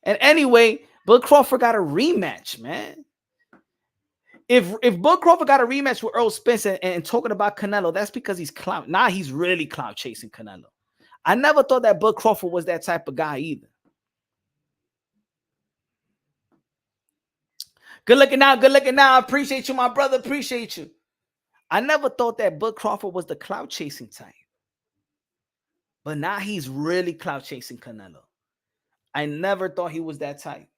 And anyway, Bud Crawford got a rematch, man. If Bud Crawford got a rematch with Earl Spence and talking about Canelo, that's because he's clout. Nah, he's really clout chasing Canelo. I never thought that Bud Crawford was that type of guy either. Good looking out. I appreciate you, my brother. Appreciate you. I never thought that Bud Crawford was the clout chasing type. But now he's really clout chasing Canelo. I never thought he was that type.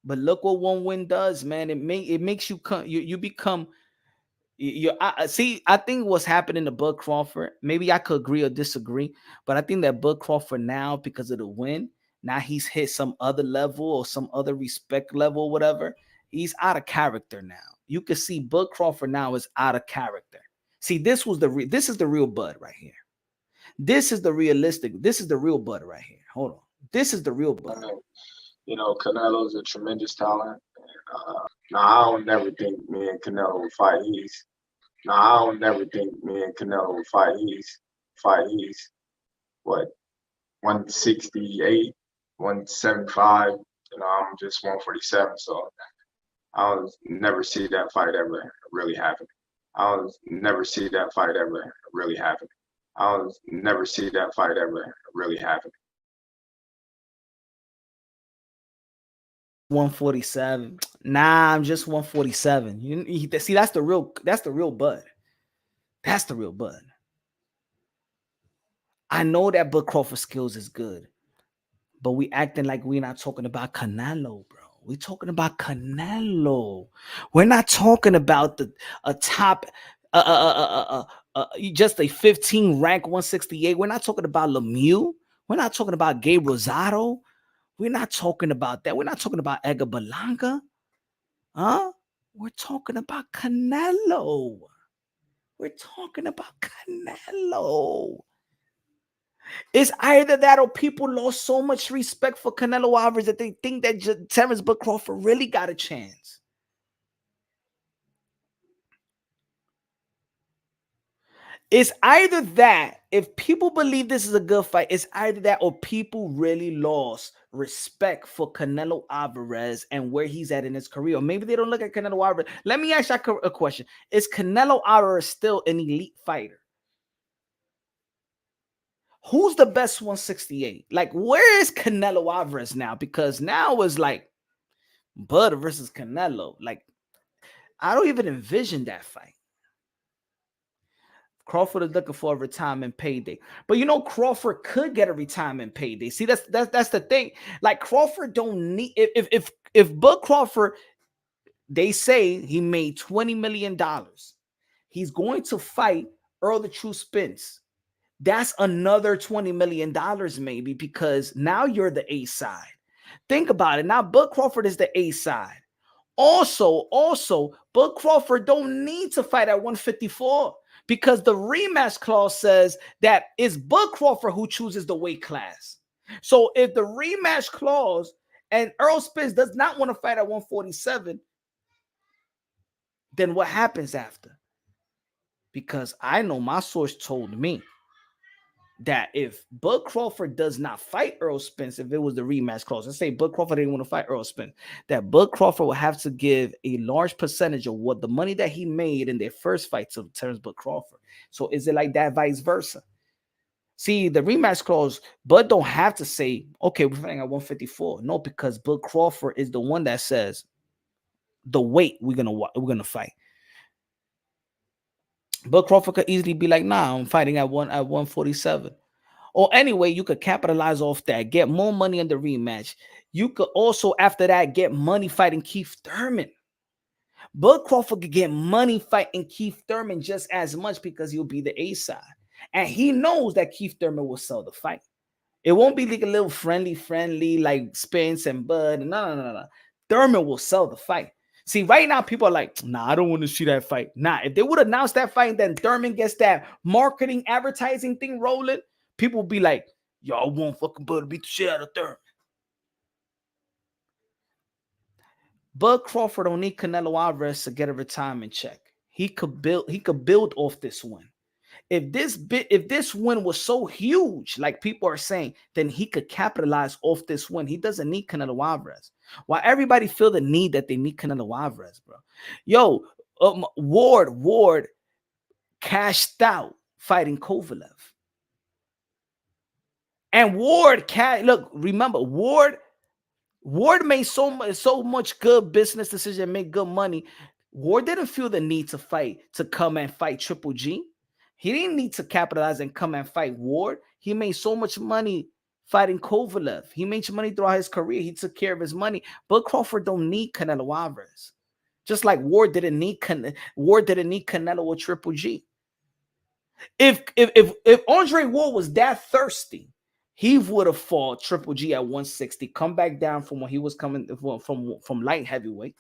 But look what one win does, man. It makes you come. You become. See, I think what's happening to Bud Crawford. Maybe I could agree or disagree, but I think that Bud Crawford now, because of the win, now he's hit some other level or some other respect level, or whatever. He's out of character now. You can see Bud Crawford now is out of character. See, this is the real Bud right here. This is the real Bud right here. Hold on. This is the real Bud. You know, Canelo's a tremendous talent. Now, I don't never think me and Canelo will fight. He's what, 168, 175. You know, I'm just 147. So I'll never see that fight ever really happen. 147. Nah, I'm just 147. See, that's the real Bud. That's the real Bud. I know that Bud Crawford skills is good, but we acting like we're not talking about Canelo, bro. We're talking about Canelo. We're not talking about a top just a 15 rank 168. We're not talking about Lemieux. We're not talking about Gabe Rosado. We're not talking about that. We're not talking about Edgar Berlanga. Huh? We're talking about Canelo. It's either that or people lost so much respect for Canelo Alvarez that they think that Terrence Bud Crawford really got a chance. It's either that, if people believe this is a good fight, it's either that or people really lost respect for Canelo Alvarez and where he's at in his career. Or maybe they don't look at Canelo Alvarez. Let me ask you a question. Is Canelo Alvarez still an elite fighter? Who's the best 168? Like, where is Canelo Alvarez now? Because now it's like Bud versus Canelo. Like, I don't even envision that fight. Crawford is looking for a retirement payday. But you know, Crawford could get a retirement payday. See, that's the thing. Like, Crawford don't need if Bud Crawford, they say he made $20 million. He's going to fight Earl the True Spence. That's another $20 million maybe, because now you're the A side. Think about it. Now Bud Crawford is the A side. Also, Bud Crawford don't need to fight at 154 because the rematch clause says that it's Bud Crawford who chooses the weight class. So if the rematch clause and Earl Spence does not want to fight at 147, then what happens after? Because I know my source told me that if Bud Crawford does not fight Earl Spence, if it was the rematch clause, let's say Bud Crawford didn't want to fight Earl Spence, that Bud Crawford will have to give a large percentage of what the money that he made in their first fight to Terrence Bud Crawford. So is it like that vice versa? See, the rematch clause, Bud don't have to say, okay, we're fighting at 154. No, because Bud Crawford is the one that says the weight we're gonna fight. Bud Crawford could easily be like, nah, I'm fighting at 147. Or anyway, you could capitalize off that, get more money in the rematch. You could also, after that, get money fighting Keith Thurman. Bud Crawford could get money fighting Keith Thurman just as much because he'll be the A side. And he knows that Keith Thurman will sell the fight. It won't be like a little friendly, like Spence and Bud. No. Thurman will sell the fight. See, right now, people are like, nah, I don't want to see that fight. Nah, if they would announce that fight, then Thurman gets that marketing, advertising thing rolling, people will be like, y'all want fucking Bud to beat the shit out of Thurman. Bud Crawford don't need Canelo Alvarez to get a retirement check. He could build off this win. If this win was so huge, like people are saying, then he could capitalize off this win. He doesn't need Canelo Alvarez. Why everybody feel the need that they need Canelo Alvarez, bro? Yo, Ward cashed out fighting Kovalev. And remember, Ward made so much good business decision, make good money. Ward didn't feel the need to come and fight Triple G. He didn't need to capitalize and come and fight Ward. He made so much money fighting Kovalev. He made money throughout his career. He took care of his money. But Crawford don't need Canelo Alvarez. Just like Ward didn't need Canelo or Triple G. If Andre Ward was that thirsty, he would have fought Triple G at 160, come back down from when he was coming from light heavyweight.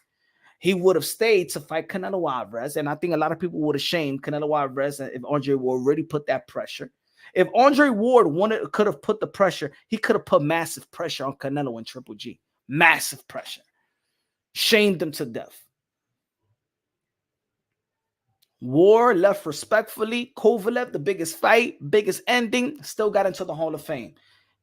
He would have stayed to fight Canelo Alvarez, and I think a lot of people would have shamed Canelo Alvarez if Andre Ward really put that pressure. If Andre Ward could have put the pressure, he could have put massive pressure on Canelo and Triple G. Massive pressure. Shamed them to death. Ward left respectfully. Kovalev, the biggest fight, biggest ending, still got into the Hall of Fame.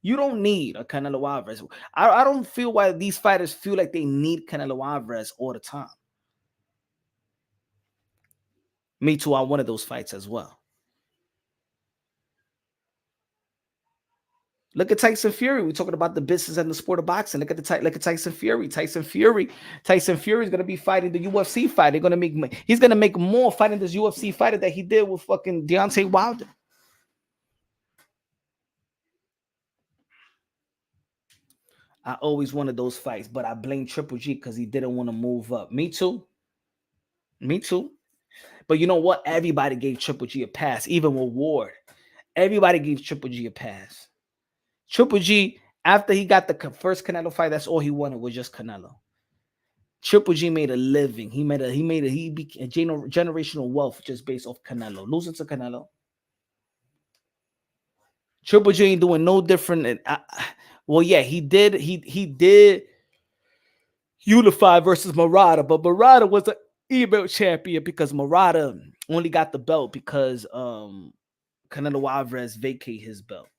You don't need a Canelo Alvarez. I don't feel why these fighters feel like they need Canelo Alvarez all the time. Me too, I wanted those fights as well. Look at Tyson Fury. We're talking about the business and the sport of boxing. Look at Tyson Fury. Tyson Fury is gonna be fighting the UFC fight. He's gonna make more fighting this UFC fighter that he did with fucking Deontay Wilder. I always wanted those fights, but I blame Triple G because he didn't want to move up. Me too. But you know what? Everybody gave Triple G a pass, even with Ward. Everybody gave Triple G a pass. Triple G, after he got the first Canelo fight, that's all he wanted was just Canelo. Triple G made a living. He became generational wealth just based off Canelo. Losing to Canelo. Triple G ain't doing no different. Well, yeah, he did unify versus Murata, but Murata was an email champion because Murata only got the belt because Canelo Alvarez vacated his belt.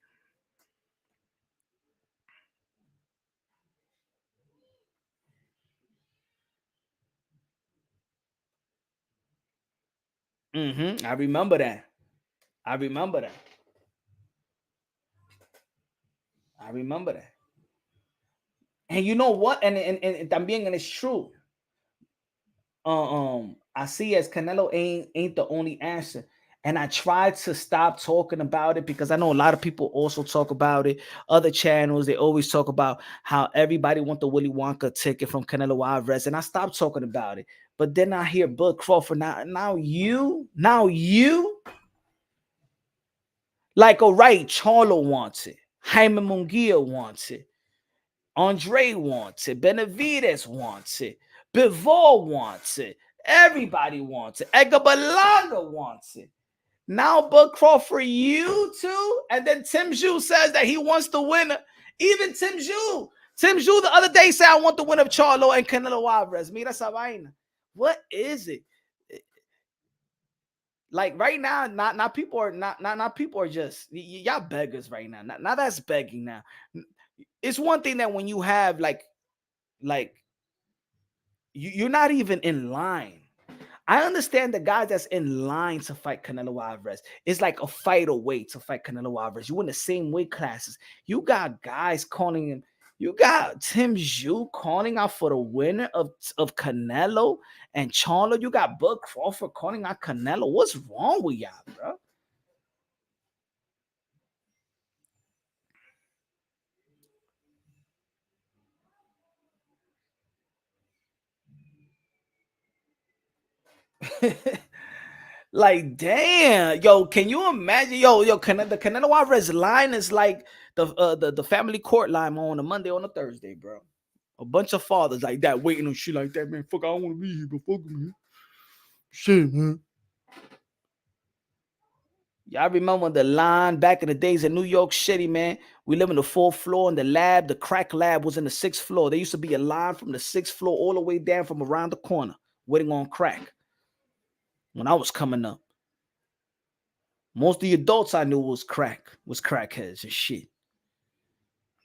I remember that. I remember that. And you know what? And también, and it's true. I see as Canelo ain't the only answer. And I tried to stop talking about it because I know a lot of people also talk about it. Other channels, they always talk about how everybody want the Willy Wonka ticket from Canelo Alvarez. And I stopped talking about it. But then I hear Bud Crawford. Now you, like, all right, Charlo wants it. Jaime Munguia wants it. Andre wants it. Benavidez wants it. Bivol wants it. Everybody wants it. Edgar Berlanga wants it. Now Bud Crawford, you too? And then Tim Zhu says that he wants the winner. Even Tim Zhu the other day said, I want the winner of Charlo and Canelo Alvarez. Mira esa vaina. What is it? Like right now, not people are just y'all beggars right now. Now that's begging now. It's one thing that when you have like you're not even in line. I understand the guys that's in line to fight Canelo Alvarez. It's like a fight away to fight Canelo Alvarez. You in the same weight classes. You got guys calling him. You got Tim Zhu calling out for the winner of Canelo and Charlo. You got Bud Crawford calling out Canelo. What's wrong with y'all, bro? Like, damn, yo, can you imagine? Yo, the Canelo Alvarez line is like the family court line on a Monday on a Thursday, bro. A bunch of fathers like that waiting on shit like that, man. Fuck, I don't want to be here, but fuck me. Shit, man. Y'all remember the line back in the days in New York City, man? We live in the 4th floor, and the lab, the crack lab, was in the 6th floor. There used to be a line from the 6th floor all the way down from around the corner, waiting on crack. When I was coming up, most of the adults I knew was crackheads and shit.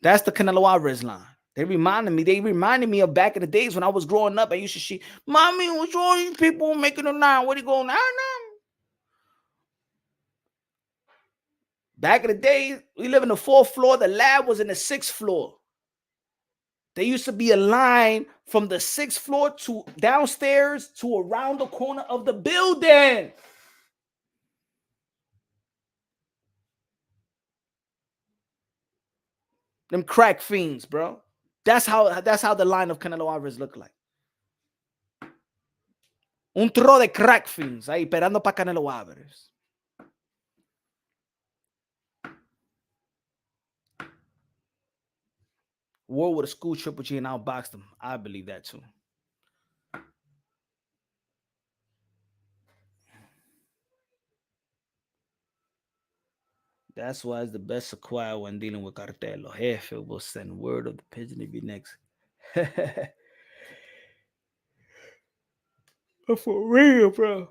That's the Canelo Alvarez line. They reminded me of back in the days when I was growing up. I used to see, Mommy, what's wrong with these people making a line? Where they going now? Back in the day, we live in the 4th floor. The lab was in the 6th floor. There used to be a line from the 6th floor to downstairs to around the corner of the building. Them crack fiends, bro. That's how the line of Canelo Alvarez looked like. Un tro de crack fiends ahí esperando para Canelo Alvarez. War with a school Triple G and outboxed them. I believe that too. That's why it's the best acquire when dealing with cartel. Los jefe will send word of the pigeon to be next. For real, bro.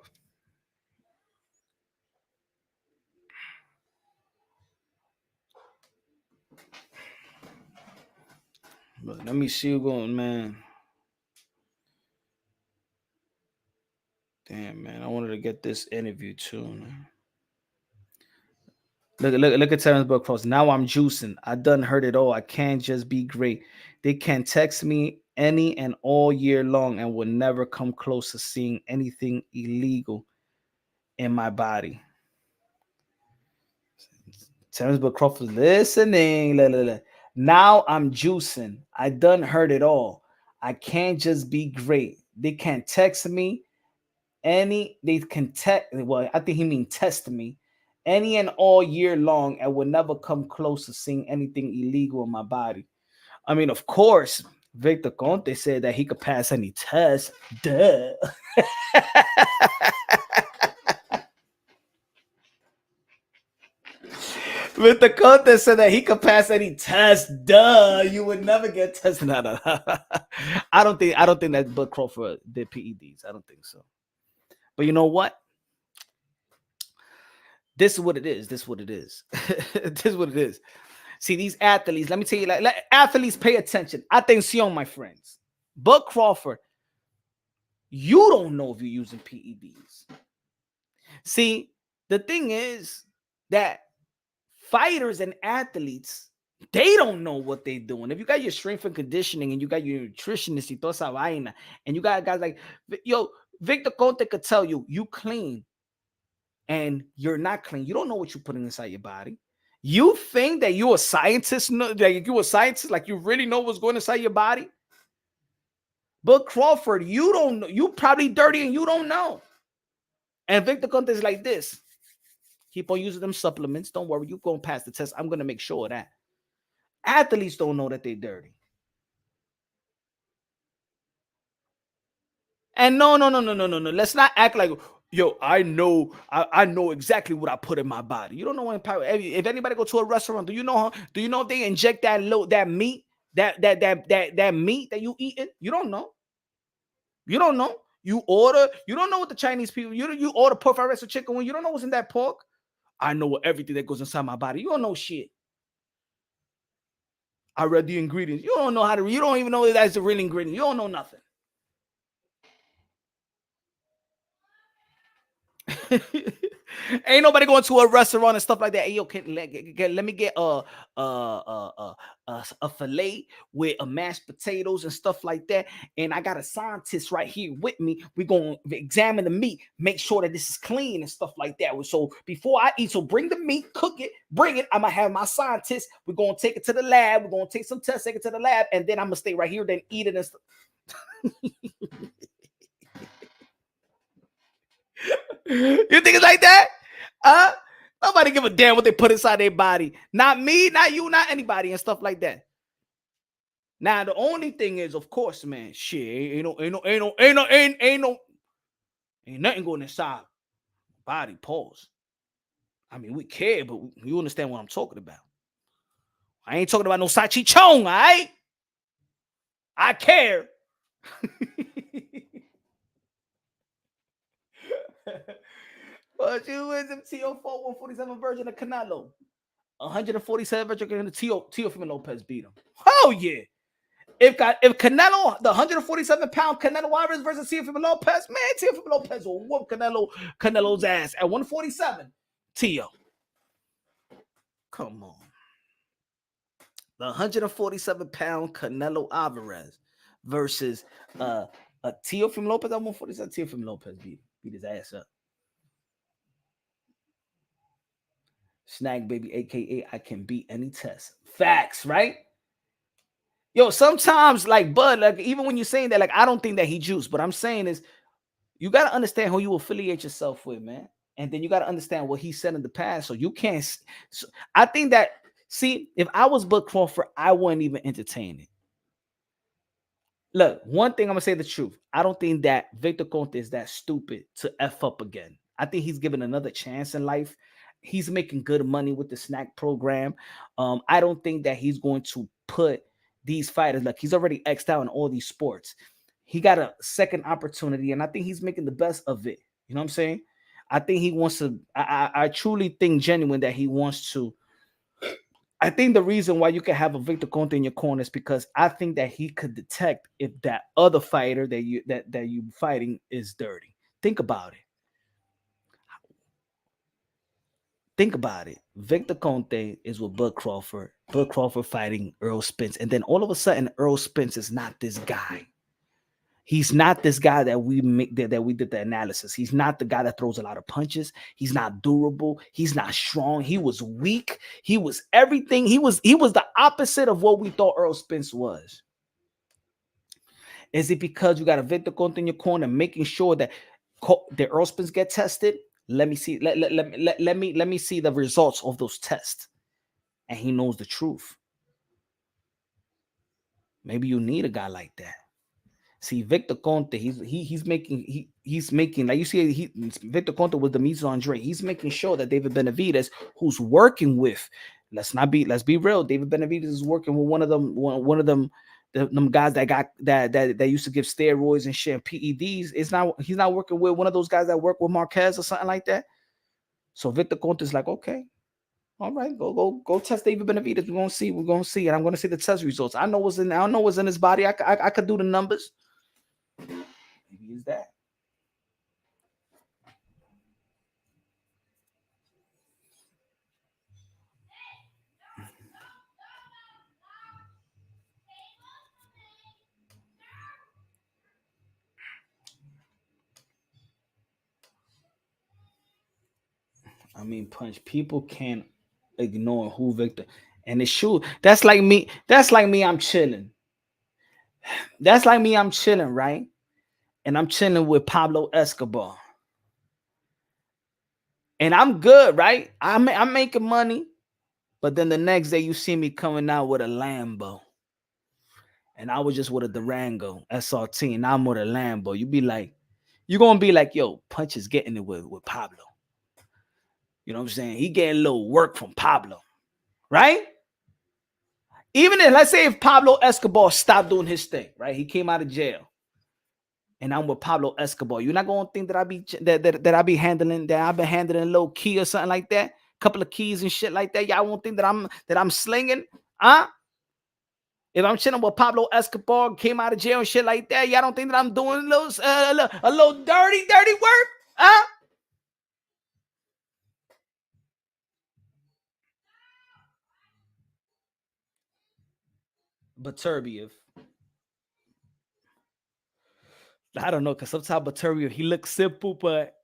But let me see you going, man. Damn, man. I wanted to get this interview too, man. Look at Terrence Bud Cross. Now I'm juicing. I done heard it all. I can't just be great. They can text me any and all year long and will never come close to seeing anything illegal in my body. Terrence Bud Crawford listening. Now I'm juicing. I done heard it all. I can't just be great. They can text me they can text. Well, I think he means test me any and all year long and will never come close to seeing anything illegal in my body. I mean, of course, Victor Conte said that he could pass any test. Duh. Victor Conte said that he could pass any test. Duh. You would never get tested. No. I don't think that Bud Crawford did PEDs. I don't think so. But you know what? This is what it is. This is what it is. This is what it is. See, these athletes, let me tell you, like athletes pay attention. Atención, my friends. Bud Crawford, you don't know if you're using PEDs. See, the thing is that fighters and athletes, They don't know what they're doing. If you got your strength and conditioning and you got your nutritionist y toda esa vaina, and you got guys like, yo, Victor Conte could tell you, you clean and you're not clean. You don't know what you're putting inside your body. You think that you're a scientist, like you really know what's going inside your body? But Crawford, you don't know. You probably dirty and you don't know. And Victor Conte is like this. Keep on using them supplements. Don't worry, you're going to pass the test. I'm going to make sure of that. Athletes don't know that they're dirty. And no. Let's not act like, yo, I know exactly what I put in my body. You don't know what power. If anybody go to a restaurant, do you know if they inject that meat, that meat that you eating? You don't know. You don't know. You don't know what the Chinese people, you order perfect rest of chicken when you don't know what's in that pork. I know everything that goes inside my body. You don't know shit. I read the ingredients. You don't know you don't even know if that's the real ingredient. You don't know nothing. Ain't nobody going to a restaurant and stuff like that. Hey, yo, let me get a fillet with a mashed potatoes and stuff like that. And I got a scientist right here with me. We're going to examine the meat, make sure that this is clean and stuff like that. So before I eat, so bring the meat, cook it, bring it. I'm going to have my scientist. We're going to take it to the lab. We're going to take some tests, take it to the lab. And then I'm going to stay right here, then eat it and stuff. You think it's like that? Nobody give a damn what they put inside their body. Not me, not you, not anybody, and stuff like that. Now the only thing is, of course, man, shit, ain't nothing going inside body. Pause. I mean, we care, but you understand what I'm talking about. I ain't talking about no Sachi Chong, all right? I care. But you win the Teofimo 147 version of Canelo. 147 version of Teofimo Lopez beat him. Oh yeah. If Canelo, the 147-pound Canelo Alvarez versus Teofimo Lopez, man, Teofimo Lopez will whoop Canelo's ass at 147. Teo. Come on. The 147-pound Canelo Alvarez versus a Teofimo Lopez at 147. Teofimo Lopez beat his ass up. Snag baby, aka I can beat any test. Facts, right? Yo, sometimes like Bud, like even when you're saying that, like I don't think that he juiced, but I'm saying is you got to understand who you affiliate yourself with, man, and then you got to understand what he said in the past. So you can't. So I think that if I was Bud Crawford, I wouldn't even entertain it. Look, one thing I'm gonna say the truth. I don't think that Victor Conte is that stupid to F up again. I think he's given another chance in life. He's making good money with the snack program. I don't think that he's going to put these fighters, like he's already X'd out in all these sports. He got a second opportunity, and I think he's making the best of it. You know what I'm saying? I think he wants to. I truly think genuine that he wants to. I think the reason why you can have a Victor Conte in your corner is because I think that he could detect if that other fighter that you fighting is dirty. Think about it. Think about it. Victor Conte is with Bud Crawford. Bud Crawford fighting Earl Spence, and then all of a sudden, Earl Spence is not this guy. He's not this guy that we did the analysis. He's not the guy that throws a lot of punches. He's not durable. He's not strong. He was weak. He was everything. He was the opposite of what we thought Earl Spence was. Is it because you got a Victor Conte in your corner, making sure that the Earl Spence get tested? Let me see. Let me see the results of those tests, and he knows the truth. Maybe you need a guy like that. See, Victor Conte, he's making like you see, Victor Conte was the mise Andre. He's making sure that David Benavidez, who's working with, let's be real, David Benavidez is working with one of them guys that used to give steroids and shit and PEDs. He's not working with one of those guys that work with Marquez or something like that. So Victor Conte is like, okay, all right, go test David Benavidez. We're gonna see, and I'm gonna see the test results. I know what's in his body. I could do the numbers. Maybe it's that. I mean, Punch, people can't ignore who Victor. And it's true. That's like me. That's like me. I'm chilling. That's like me. I'm chilling, right? And I'm chilling with Pablo Escobar. And I'm good, right? I'm making money. But then the next day you see me coming out with a Lambo. And I was just with a Durango SRT, and I'm with a Lambo. You're gonna be like, yo, Punch is getting it with Pablo. You know what I'm saying? He getting a little work from Pablo, right? Even if, let's say, if Pablo Escobar stopped doing his thing, right? He came out of jail, and I'm with Pablo Escobar. You're not gonna think that I be handling that I've been handling a little key or something like that, couple of keys and shit like that. Y'all won't think that I'm slinging, huh? If I'm chilling with Pablo Escobar, came out of jail and shit like that, y'all don't think that I'm doing a little dirty work, huh? Baturbiev. I don't know, because sometimes Baturbiev, he looks simple, but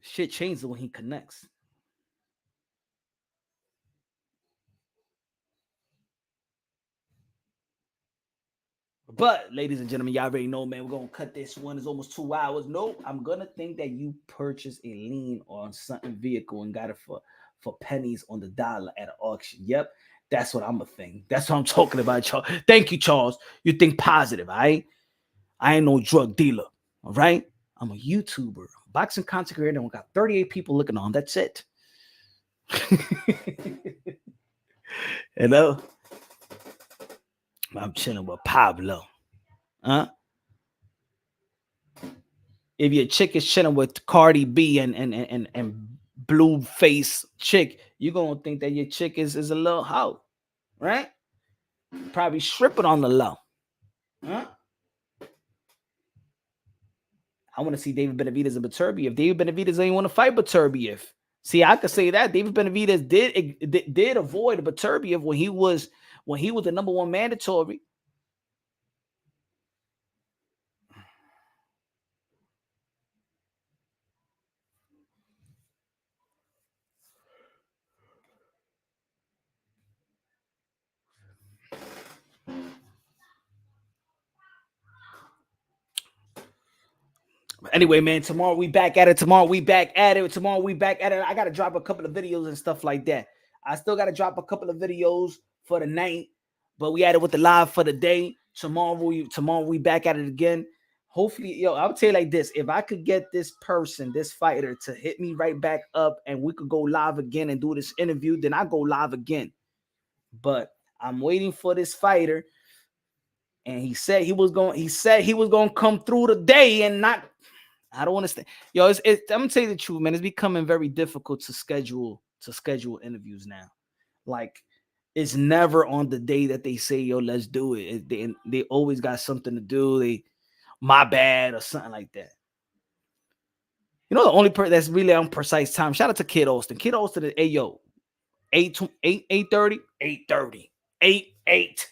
shit changes when he connects. But, ladies and gentlemen, y'all already know, man, we're going to cut this one. It's almost 2 hours. Nope, I'm going to think that you purchased a lien on something vehicle and got it for pennies on the dollar at an auction. Yep, that's what I'm going to think. That's what I'm talking about, Charles. Thank you, Charles. You think positive, all right? I ain't no drug dealer, all right? I'm a YouTuber, boxing content creator, and we got 38 people looking on. That's it. You know? I'm chilling with Pablo. Huh? If your chick is chilling with Cardi B and blue face chick, you're gonna think that your chick is a little hoe, right? Probably stripping on the low. Huh? I want to see David Benavidez and Beterbiev. David Benavidez ain't want to fight Beterbiev. See, I could say that David Benavidez did avoid Beterbiev when he was the number one mandatory. Anyway, man, tomorrow we back at it. I got to drop a couple of videos and stuff like that. I still got to drop a couple of videos for the night, but we at it with the live for the day. Tomorrow we back at it again. Hopefully, I'll tell you like this. If I could get this fighter to hit me right back up and we could go live again and do this interview, then I go live again. But I'm waiting for this fighter. And he said he was going to come through today and not. I don't want to stay. I'm gonna tell you the truth, man. It's becoming very difficult to schedule interviews now. Like, it's never on the day that they say, yo, let's do it. They always got something to do. My bad or something like that. You know, the only person that's really on precise time. Shout out to Kid Austin. Kid Austin, hey, yo, 8:30, 8:30, 8.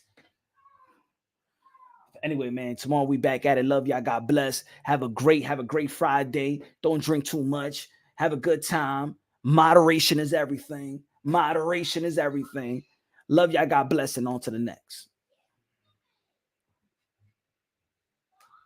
Anyway, man, tomorrow we back at it. Love y'all. God bless. Have a great Friday. Don't drink too much. Have a good time. Moderation is everything. Love y'all. God bless. And on to the next.